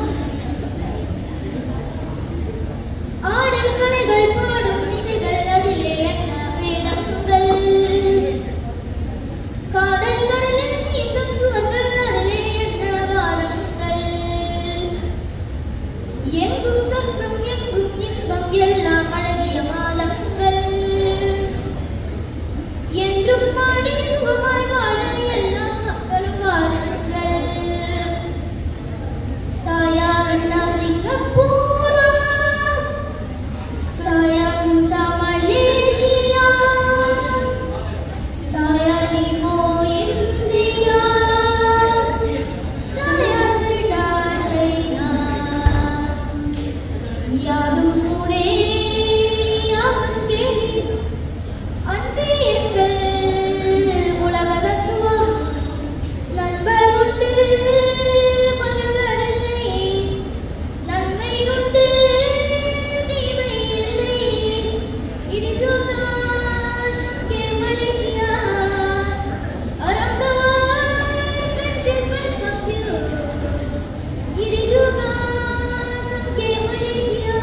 ஆடல் கலைகள் பாடும் இசைகள் அதிலே என்ன வேதங்கள் காதல் கடலில் நீந்தும் சுவர்கள் அதிலே என்ன வாதங்கள் எங்கும் சொர்க்கம் எங்கும் இன்பம் எல்லாம் அழகிய மாதங்கள் என்றும் பாடி சுகமாய் வாழ எல்லா மக்களும் வாருங்கள் சாயா அண்ணா சிங்கப்பூரா சாயா குசா மலேசியா சாயா நிமோ இந்தியா சாயா சேட்டா சைனா யாதும் ஊரே யாவரும் கேளி அன்பே எங்கள் உலக தத்துவம் நண்பர் உண்டு பகைவர் இல்லை நன்மை உண்டு தீமை இல்லை இது ஜோகா சங்கே Malaysia around the world friendship welcomes you இது ஜோகா சங்கே Malaysia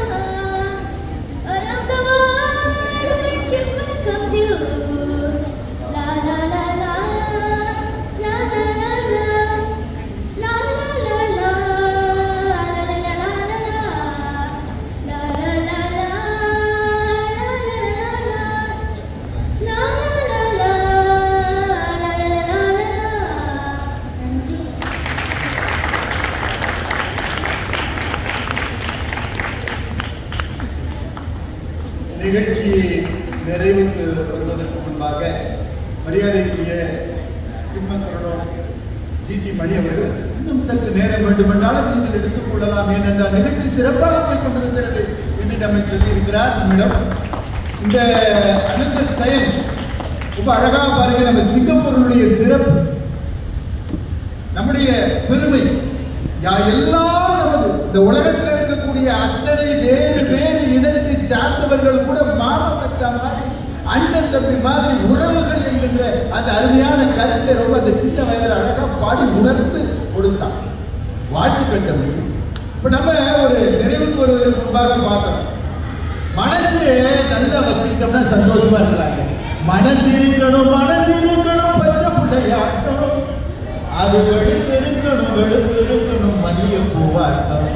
around the world friendship welcomes you la la la la la la la la la la la la நிகழ்ச்சி நிறைவுக்கு வருவதற்கு முன்பாக மரியாதைக்குரிய சிம்மக்கருணம் ஜிடி மணி அவர்கள் இன்னும் சற்று நேரம் வேண்டுமென்றாலும் நீங்கள் எடுத்துக் கொள்ளலாம் ஏனென்றால் நிகழ்ச்சி சிறப்பாக போய் கொண்டிருக்கிறது என்று நம்மை சொல்லி இருக்கிறார் நம்மிடம். இந்த அனந்த செயல் ரொம்ப அழகாக பாருங்க. நம்ம சிங்கப்பூரினுடைய சிறப்பு, நம்முடைய பெருமை, எல்லாம் நமது. இந்த உலகத்தில் இருக்கக்கூடிய அத்தனை வேறு வேறு இனத்தை சார்ந்தவர்கள் கூட மாமா மச்சா மாதிரி, அண்ணன் தம்பி மாதிரி உறவுகள் என்கின்ற அந்த அருமையான கருத்தை ரொம்ப அந்த சின்ன வயதில் அழகா பாடி உணர்ந்து கொடுத்தான். வாழ்த்துக்கள் தம்பி. இப்ப நம்ம ஒரு நிறைவுக்கு வருவதற்கு முன்பாக பார்க்கிறோம், மனசு நல்லா வச்சுக்கிட்டோம்னா சந்தோஷமா இருக்கலாங்க. மனசு இருக்கணும் பச்சை பிள்ளையாட்டம், அது வெளுத்து இருக்கணும் மல்லிய பூவாட்டம்,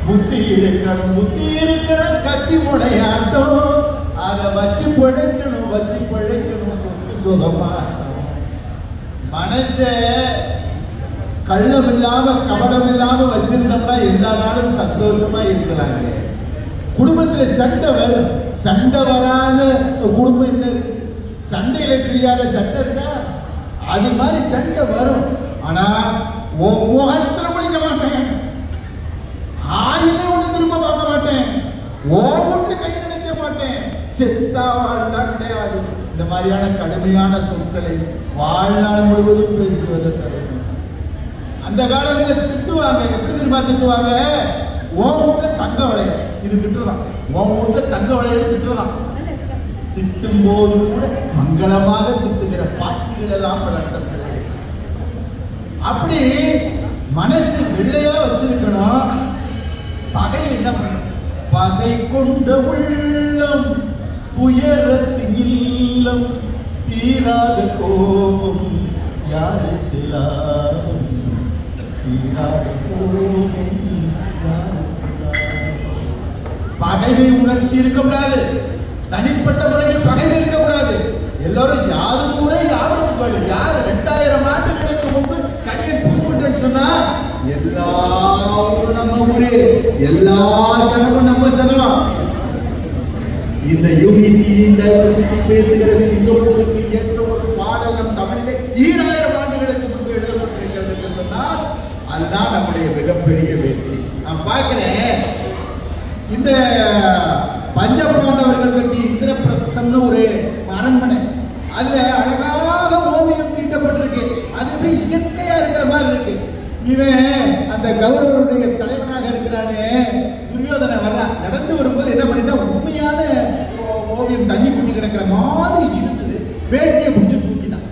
புத்தி இருக்கணும் கத்தி முனையாட்டம், அதை வச்சு பிழைக்கணும் சொத்து சுகமாட்டம். மனச கள்ளம் இல்லாம கபடம் இல்லாம வச்சிருந்தோம்னா எல்லா நாளும் சந்தோஷமா இருக்கலாங்க. குடும்பத்துல சண்டை வரும், சண்டை வராத குடும்பம் என்ன இருக்கு? சண்டையில கிழியாத சண்டை இருக்கா? அது மாதிரி சண்டை வரும். ஆனா உன் முகத்துல முடிக்க மாட்டேன், ஆயில ஒண்ணு திரும்ப பார்க்க மாட்டேன், ஓட்டு கை நினைக்க மாட்டேன், செத்தா வாழ்ந்தா கிடையாது. இந்த மாதிரியான கடுமையான சொற்களை வாழ்நாள் முழுவதும் பேசுவதை தரும். அந்த காலங்களில் திட்டுவாங்க. எப்படி தெரியுமா திட்டுவாங்க? உன் வீட்டுல தங்க வளைய, இது திட்டுறதான். உன் வீட்டுல தங்க வளைய திட்டுறதான். திட்டும் போது கூட மங்களமாக திட்டுகிற பாட்டிகள் எல்லாம் வளர்த்த பிள்ளைகள். அப்படி மனசு வெள்ளையா வச்சிருக்கணும். பகை என்ன பண்ணும்? பகை கொண்ட உள்ளம் துயரத்தின் இல்லம், தீராத கோபம் யாருக்கு லாபம், தீராத கோபம் யாருக்கு லாபம். பகைமை உணர்ச்சி இருக்கக்கூடாது. தனிப்பட்ட முறையில் பகைமை இருக்கக்கூடாது. எல்லாரும் யாரும் ஊரே யாரும் புகழ். யார் 2000 ஆண்டுகளுக்கு முன்பு கடியன் பூங்குட்டன் சொன்னா எல்லாரும் நம்ம ஊரே, எல்லா சனமும் நம்ம சனம். இந்த யூனிட்டி டைவர்சிட்டி பேசுகிற சிங்கப்பூருக்கு ஏற்ற ஒரு பாடல் நம் தமிழிலே 2000 ஆண்டுகளுக்கு முன்பு எழுதப்பட்டிருக்கிறது என்று சொன்னால் அதுதான் நம்முடைய மிகப்பெரிய வெற்றி. நான் பார்க்கிறேன் இந்த பஞ்சபாண்டவர்கள் பற்றி இந்திரபிரஸ்தம்னு ஒரு அரண்மனை, அதுல அழகாக ஓவியம் தீட்டப்பட்டிருக்கு. அது எப்படி இயற்கையா இருக்கிற மாதிரி இருக்கு. இவன் அந்த கௌரவருடைய தலைவனாக இருக்கிறானே துரியோதனை வர்றான், நடந்து வரும்போது என்ன பண்ணிட்டா உண்மையான ஓவியம் தண்ணி குட்டி கிடக்கிற மாதிரி இருந்தது. வேட்டியை பிடிச்சி தூக்கினான்,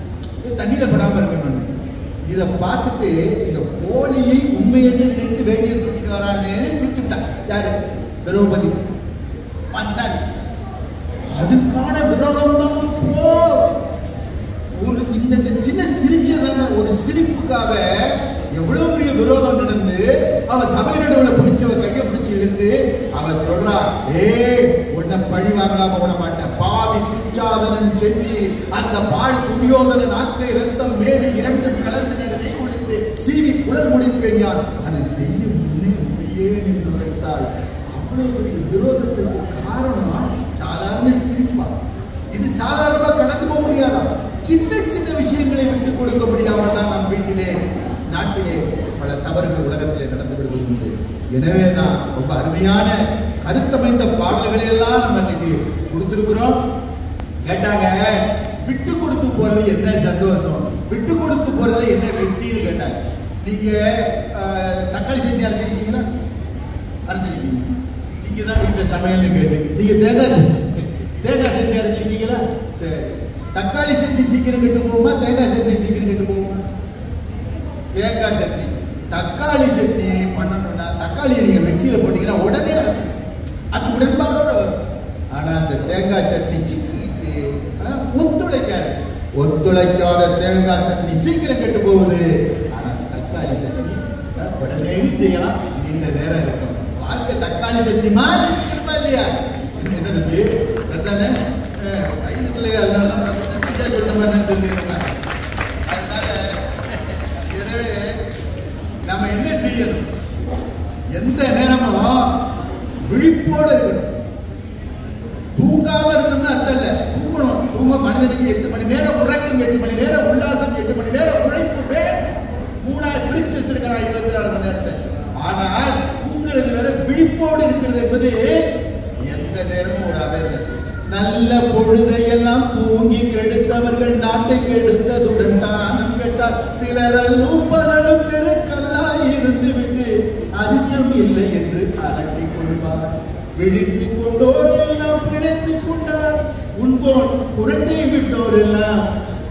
தண்ணியில படாம இருக்கணும். இதை பார்த்துட்டு இந்த போலியை உண்மை என்று நினைத்து வேட்டியை தூக்கிட்டு வரானேன்னு சிரிச்சுட்டான். யாரு? திரௌபதி பாஞ்சாலி. அதுக்கான விரோதம் தான் ஒரு இந்த சின்ன சிரிச்சதான ஒரு சிரிப்புக்காக எவ்வளவு பெரிய விரோதம் நடந்து அவ சபை நடுவுல பிடிச்சவ கையை பிடிச்சு இழுத்து அவ சொல்றா, உன்னை பழி வாங்காம விட மாட்டேன். பாவி துச்சாதனன் சென்னி அந்த பால் துரியோதனன் ஆக்கை ரத்தம் மேவி இரண்டும் கலந்து நெய் குளித்து சீவி குடல் முடிப்பேன் யார் அதை செய்ய முன்னே முடியேன் என்று உரைத்தாள். அவ்வளவு பெரிய விரோதத்துக்கு காரணமா சாதாரண சிரிப்பா? இது சாதாரணமா கடந்து போக முடியாதா? சின்ன சின்ன விஷயங்களை விட்டு கொடுக்க முடியாமல் தான் நம் வீட்டிலே நாட்டிலே பல தவறுகள் உலகத்திலே நடந்து விடுவது உண்டு. எனவேதான் ரொம்ப அருமையான கருத்தமைந்த பாடல்களை எல்லாம் நம்ம இன்னைக்கு கொடுத்திருக்கிறோம். கேட்டாங்க, விட்டு கொடுத்து போறது என்ன சந்தோஷம், விட்டு கொடுத்து போறது என்ன வெற்றின்னு கேட்டாங்க. நீங்க தக்காளி சட்னி அரைச்சிருக்கீங்களா? அரைச்சிருக்கீங்க. நீங்க தான் வீட்டுல சமையல்னு கேட்டு நீங்க தேங்காய் சட்னி அரைச்சிருக்கீங்களா? சரி, தக்காளி சட்னி சீக்கிரம் கெட்டு போகுமா, தேங்காய் சட்னி சீக்கிரம் கெட்டு போகுமா? தேங்காய் சட்னி. தக்காளி சட்னி பண்ணணும்னா தக்காளியை நீங்க மிக்சியில போட்டீங்கன்னா உடனே அரைச்சு அது உடன்பாடோட வரும். ஆனா அந்த தேங்காய் சட்னி சிக்கிட்டு ஒத்துழைக்காது. ஒத்துழைக்காத தேங்காய் சட்னி சீக்கிரம் கெட்டு போகுது. ஆனா தக்காளி சட்னி உடனே செய்யலாம், நீண்ட நேரம் இருக்கும். வாழ்க்கை தக்காளி சட்னி மாதிரி இருக்கணுமா இல்லையா? என்னது அதுதானே கையில் இல்லையா? அதனால சொல்ற மாதிரி தெரிஞ்சுக்கணும். அதனால நம்ம என்ன செய்யணும்? எந்த நேரமும் விழிப்போடு இருக்கணும். தூங்காம இருக்கணும்னு அர்த்தம் இல்ல, தூங்கணும். தூங்க மனிதனுக்கு 8 மணி நேரம் உறக்கம், 8 மணி நேரம் உல்லாசம், 8 மணி நேரம் உழைப்பு மூணாய் பிரிச்சு வச்சிருக்கிறான் 24 மணி நேரத்தை. ஆனால் தூங்குறது வேற, விழிப்போடு இருக்கிறது என்பது எந்த நேரமும் ஒரு அவேர்னஸ். நல்ல பொழுதையெல்லாம் தூங்கி கெடுத்தவர்கள் நாட்டை கெடுத்ததுடன் தானம் கேட்டார். சிலரல்லும் பலரும் தெருக்கல்லாய் இருந்து விட்டு அதிர்ஷ்டம் இல்லை என்று அலட்டிக் கொள்வார். விழித்துக் கொண்டோர் எல்லாம் பிழைத்துக் கொண்டார். உன்போன் புரட்டை விட்டோர் எல்லாம்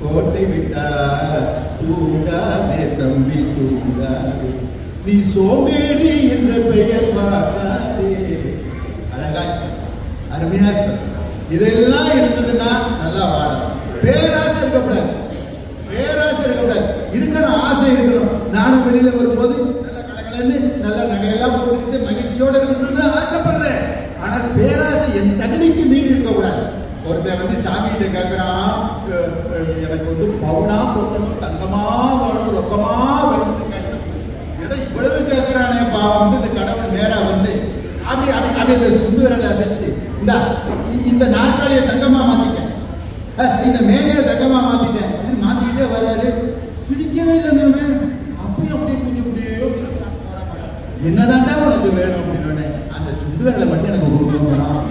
கோட்டை விட்டார். தூங்காதே தம்பி தூங்காதே, நீ சோம்பேறி என்ற பெயர் பார்க்காதே. அழகாச்சு, அருமையாச்சு. இதெல்லாம் இருந்ததுன்னா நல்லா வாழணும். பேராசை இருக்கக்கூடாது, பேராசை இருக்கக்கூடாது. இருக்கணும், ஆசை இருக்கணும். நானும் வெளியில வரும்போது நல்ல கலகலன்னு நல்ல நகையெல்லாம் போட்டுக்கிட்டு மகிழ்ச்சியோட இருக்கணும்னு ஆசைப்படுறேன். ஆனால் பேராசை என் தகுதிக்கு மீறி இருக்கக்கூடாது. ஒருத்தன் வந்து சாமிகிட்ட கேட்கிறான், எனக்கு வந்து பவுனா போட்டணும், தங்கமா வேணும், ரொக்கமா வேணும்னு கேட்டேன். ஏன்னா இவ்வளவு கேட்கிறானே பாவம். இந்த கடவுள் நேரா வந்து அப்படி அப்படி அந்த சுண்டு விரலை அசைச்சு, இந்த நாற்காலியை தங்கமா மாத்திட்டேன், இந்த மேஜையை தங்கமா மாத்திட்டேன் அப்படின்னு மாத்திக்கிட்டே வராது. சிரிக்கவே இல்லை. அப்பயும் அப்படியே கொஞ்சம் அப்படியே யோசிச்சிருக்கிறான். என்னதான்டா உனக்கு வேணும் அப்படின்னு அந்த சுண்டு விரலை மட்டும் எனக்கு கொடுக்கணும்.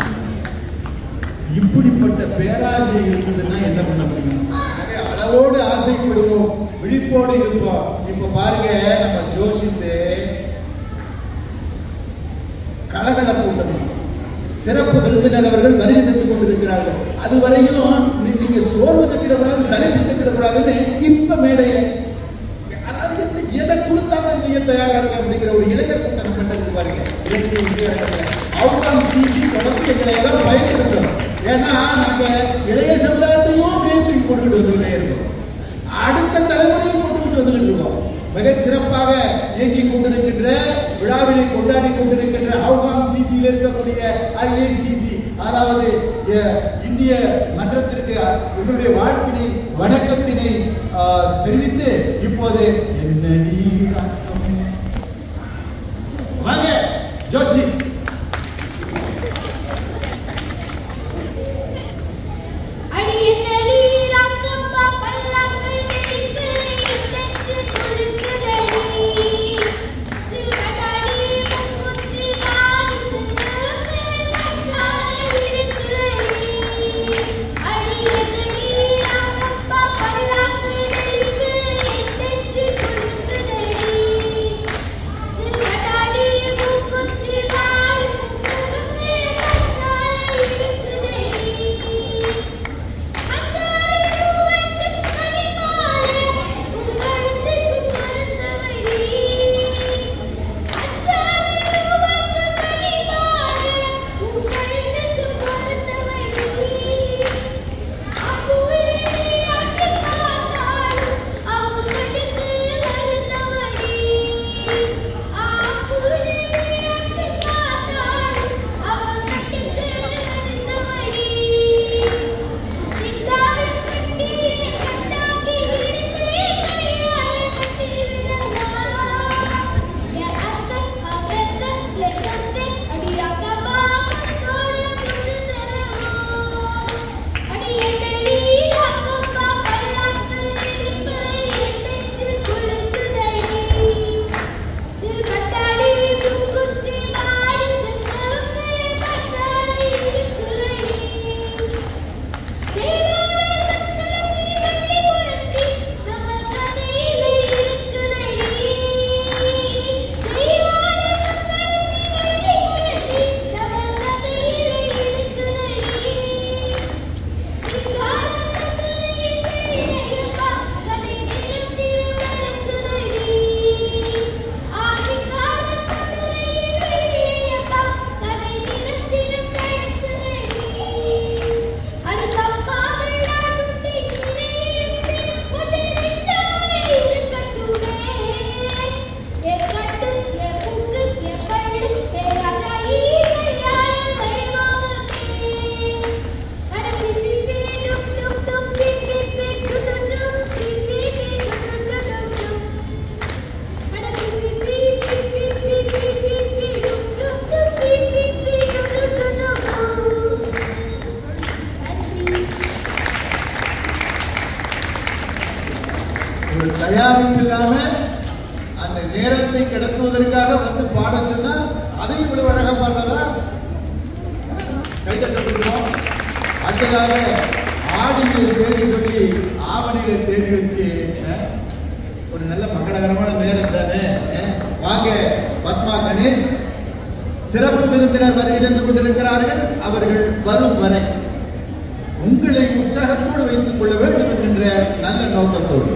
இப்படிப்பட்ட பேராசை இருந்ததுன்னா என்ன பண்ண முடியும்? அளவோடு ஆசைப்படுவோம், விழிப்போடு இருப்போம். இப்ப பாருங்க, நம்ம ஜோசித்து கலகலப்பூட்டணும். சிறப்பு விருந்தினர்கள் வருகை தந்து கொண்டிருக்கிறார்கள். அதுவரையிலும் நீங்க சோர்வு தட்டிடக்கூடாது, சலிப்பு தட்டிடக்கூடாதுன்னு இப்ப மேடையில, அதாவது எப்படி எதை கொடுத்தாலும் செய்ய தயாரா இருக்கு அப்படிங்கிற ஒரு இளைஞர் கூட்டம் நம்ம இருக்கு பாருங்க. இலக்கிய இசையரங்கத்தில் அவுட்கம் சிசி தொடர்ந்து எங்களை எல்லாம் பயன்படுத்தணும். ஏன்னா நாங்க இளைய சமுதாயத்தையும் அப்படியே கொண்டுகிட்டு வந்துகிட்டே இருக்கோம், அடுத்த தலைமுறையும் கொண்டுகிட்டு வந்துகிட்டு இருக்கோம். மிகச் சிறப்பாக இயங்கிக் கொண்டிருக்கின்ற விழாவினை கொண்டாடி கொண்டிருக்கின்ற அவுகாம் சிசியில் இருக்கக்கூடிய ஐஏசிசி, அதாவது இந்திய மன்றத்திற்கு உங்களுடைய வாழ்த்தினை வணக்கத்தினை தெரிவித்து இப்போது என்னடி வாங்க ஜோஷி ஒரு தயாரிப்பு இல்லாம அந்த நேரத்தை கடத்துவதற்காக வந்து பாட சொன்னா அதையும் இவ்வளவு அழகா பாடுறதா? கைதட்டப்படுவோம். அடுத்ததாக ஆடியில செய்தி சொல்லி ஆவணியில தேதி வச்சு ஒரு நல்ல மங்களகரமான நேரம் தானே. வாங்க பத்மா கணேஷ் சிறப்பு விருந்தினர் வரை இருந்து கொண்டிருக்கிறார்கள். அவர்கள் வரும் வரை உங்களை உற்சாகத்தோடு வைத்துக் கொள்ள வேண்டும் என்கின்ற நல்ல நோக்கத்தோடு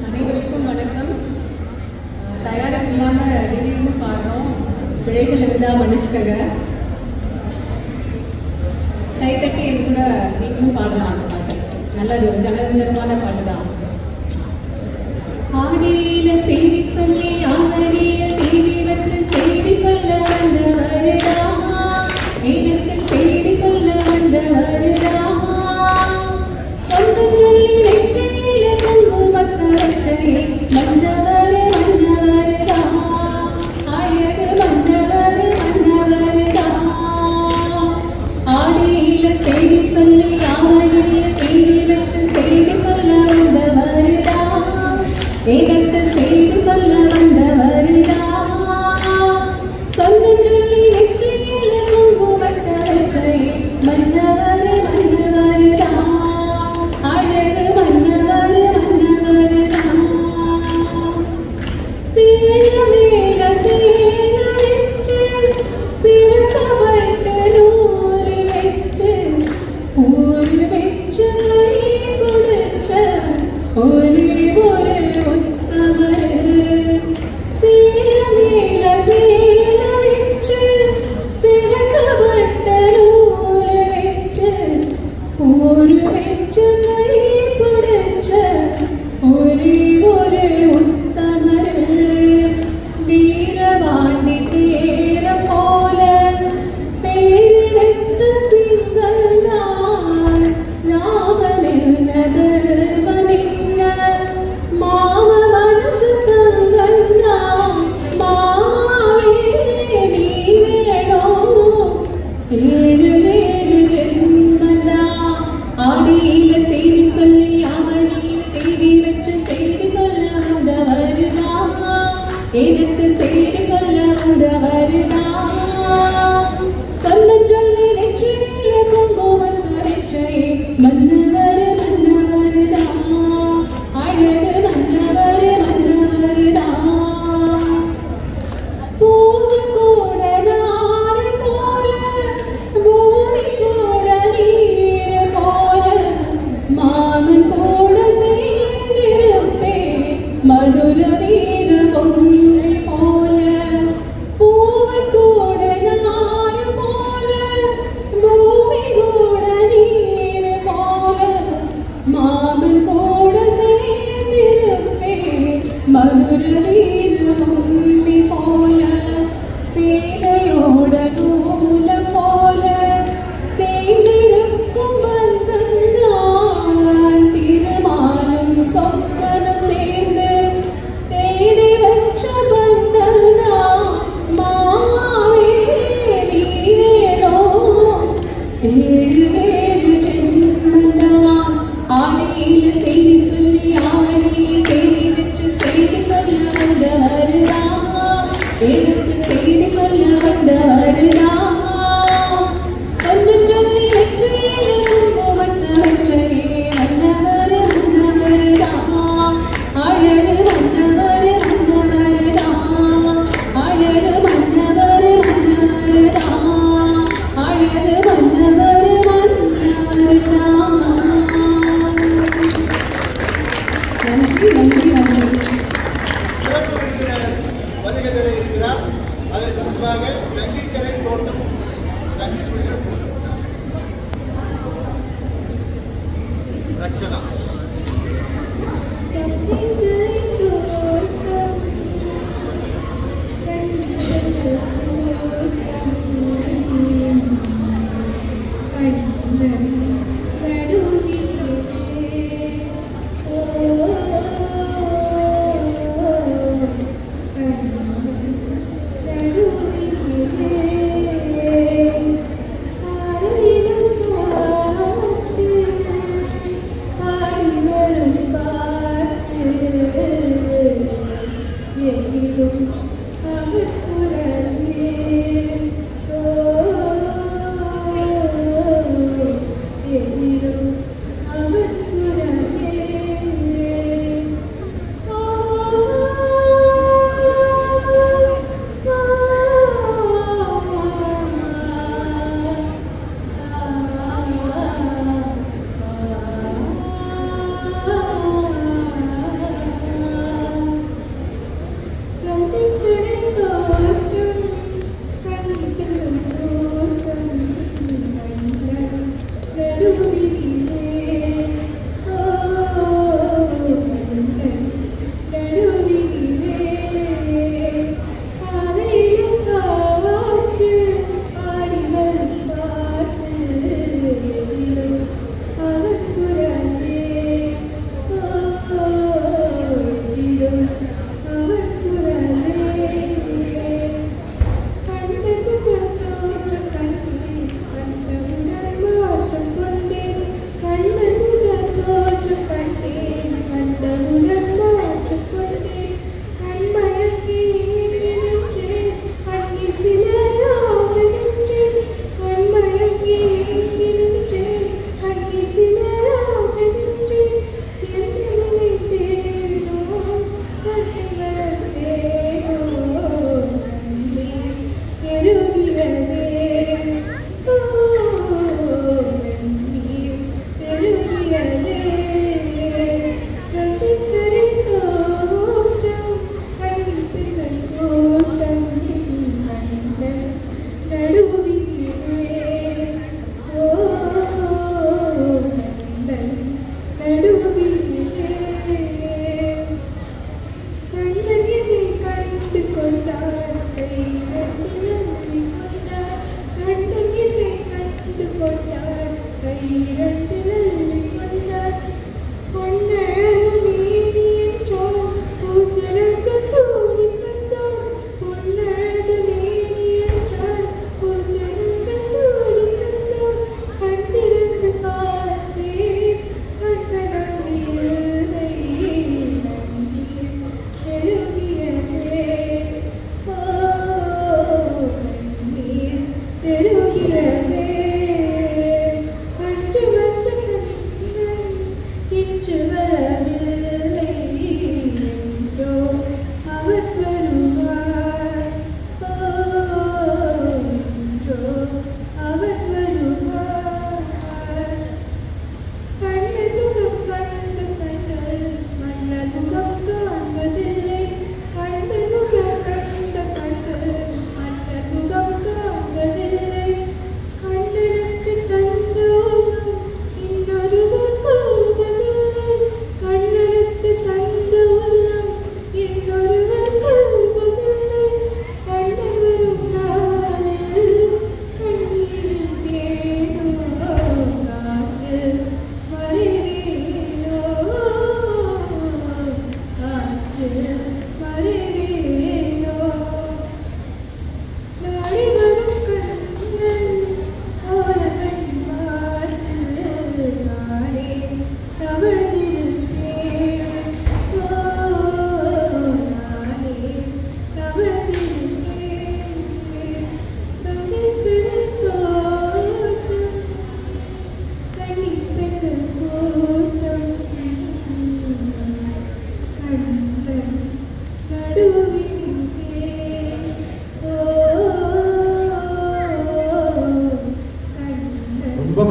அனைவருக்கும் வணக்கம். தயாரிப்பு இல்லாம திடீர்னு பாடுறோம், பிழைகள் இருந்தா மன்னிச்சுக்கங்க. கை தட்டி என் கூட நீங்களும் பாடலாம். அந்த பாட்டு நல்லது, ஒரு ஜனரஞ்சனமான பாட்டு தான். ஆடியில செய்தி சொல்லி ஆங்கடிய தேதி வச்சு செய்தி சொல்ல வந்த வருடா, எனக்கு செய்தி சொல்ல வந்த வருடா, சொந்தம் சொல்லி வெற்றியில குங்குமத்த வச்சே வந்தவரு வந்தவருடா, அழகு வந்தவரு வந்தவருடா. ஆடியில செய்தி சொல்லி ஆங்கடிய தேதி வச்சு செய்தி சொல்ல வந்த வருடா, எனக்கு செய்தி சொல்ல வந்த வருடா, சொந்தம் சொல்லி வெற்றியில குங்குமத்த வச்சே வந்தவரு வந்தவருடா, அழகு வந்தவரு வந்தவருடா. சேர மேல சேர வச்சு சிறந்தப்பட்ட நூறு வச்சு ஊரு வச்சு கொடுச்ச ஒரே ஒரு உத்தமரு. சேர மேல சேர வச்சு சிறந்தப்பட்ட நூறு வச்சு ஊரு வச்சு கொடுச்ச ஒரே ஒரு உத்தமரு. வீரவாண்டி தேர போல பேரெடுத்த சிங்கந்தான், ராமனின் தர்மனின்ன மாம மனசு தங்கந்தான், மாவே நீ வேணும் ஏழு ஏழு ஜென்மந்தா. ஆடியில செய்தி சொல்லி அவனிய தேதி வச்சு செய்தி சொல்ல வந்த வருதா, எனக்கு செய்தி சொல்ல வந்த வருதா, சொந்தம் சொல்லி வெற்றியில குங்குமத்த வச்சே மன்னவரு மன்னவருதா, அழகு மன்னவரு மன்னவருதா. பூவு கூட நாறு போல பூமி கூட நீர் போல மாமன் கூட சேர்ந்திருப்பே மதுர வீர பொம்மி போல. பூவு கூட நாறு போல பூமி கூட நீர் போல மாமன் கூட சேர்ந்திருப்பே மதுர வீர பொம்மி போல. சேலையோட நூல போல சேர்ந்திருக்கும் பந்தந்தான், திருமாலும் சொக்கனும் சேர்ந்து தேடி வச்ச பந்தந்தான், மாவே நீ வேணும் ஏழு ஏழு ஜென்மந்தான். ஆடியில செய்தி சொல்லி ஆவணிய தேதி வச்சு செய்தி சொல்ல வந்த வருதா, எனக்கு செய்தி சொல்ல வந்த வருதா, சொந்தம் சொல்லி வெற்றியில குங்குமத்த வச்சே வந்தவரு வந்தவருடா, அழகு வந்தவரு வந்தவருடா, அழகு வந்தவரு வந்தவருடா, அழகு வந்தவரு வந்தவருடா. நன்றி நன்றி நன்றி. சிறப்பு விருந்தினர் வருகை தர இருக்கிறார். அதற்கு முன்பாக நங்கிக்கரை தோட்டம் ரட்சணா Oh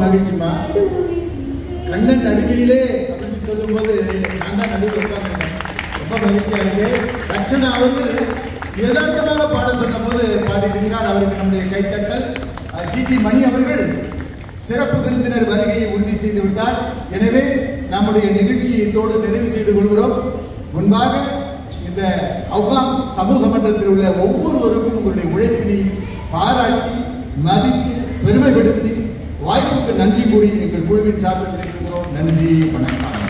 மகிழ்ச்சிமா. கண்ணன் நடுகிலே அப்படின்னு சொல்லும் போது நான் தான் நடுவில் உட்கார்ந்தேன். ரொம்ப மகிழ்ச்சியா இருக்கு. லட்சணா அவர்கள் யதார்த்தமாக பாட சொன்ன போது பாடியிருக்கிறார். அவருக்கு நம்முடைய கைத்தட்டல். ஜிடி மணி அவர்கள் சிறப்பு விருந்தினர் வருகையை உறுதி செய்து விட்டார். எனவே நம்முடைய நிகழ்ச்சியை இதோடு நிறைவு செய்து கொள்கிறோம். முன்பாக இந்த அவ்வாம் சமூக மன்றத்தில் உள்ள ஒவ்வொருவருக்கும் உங்களுடைய உழைப்பினை பாராட்டி மதித்து பெருமைப்படுத்தி வாய்ப்புக்கு நன்றி கூறி எங்கள் குழுவின் சார்பில் கிடைக்கிறோம். நன்றி, வணக்கம்.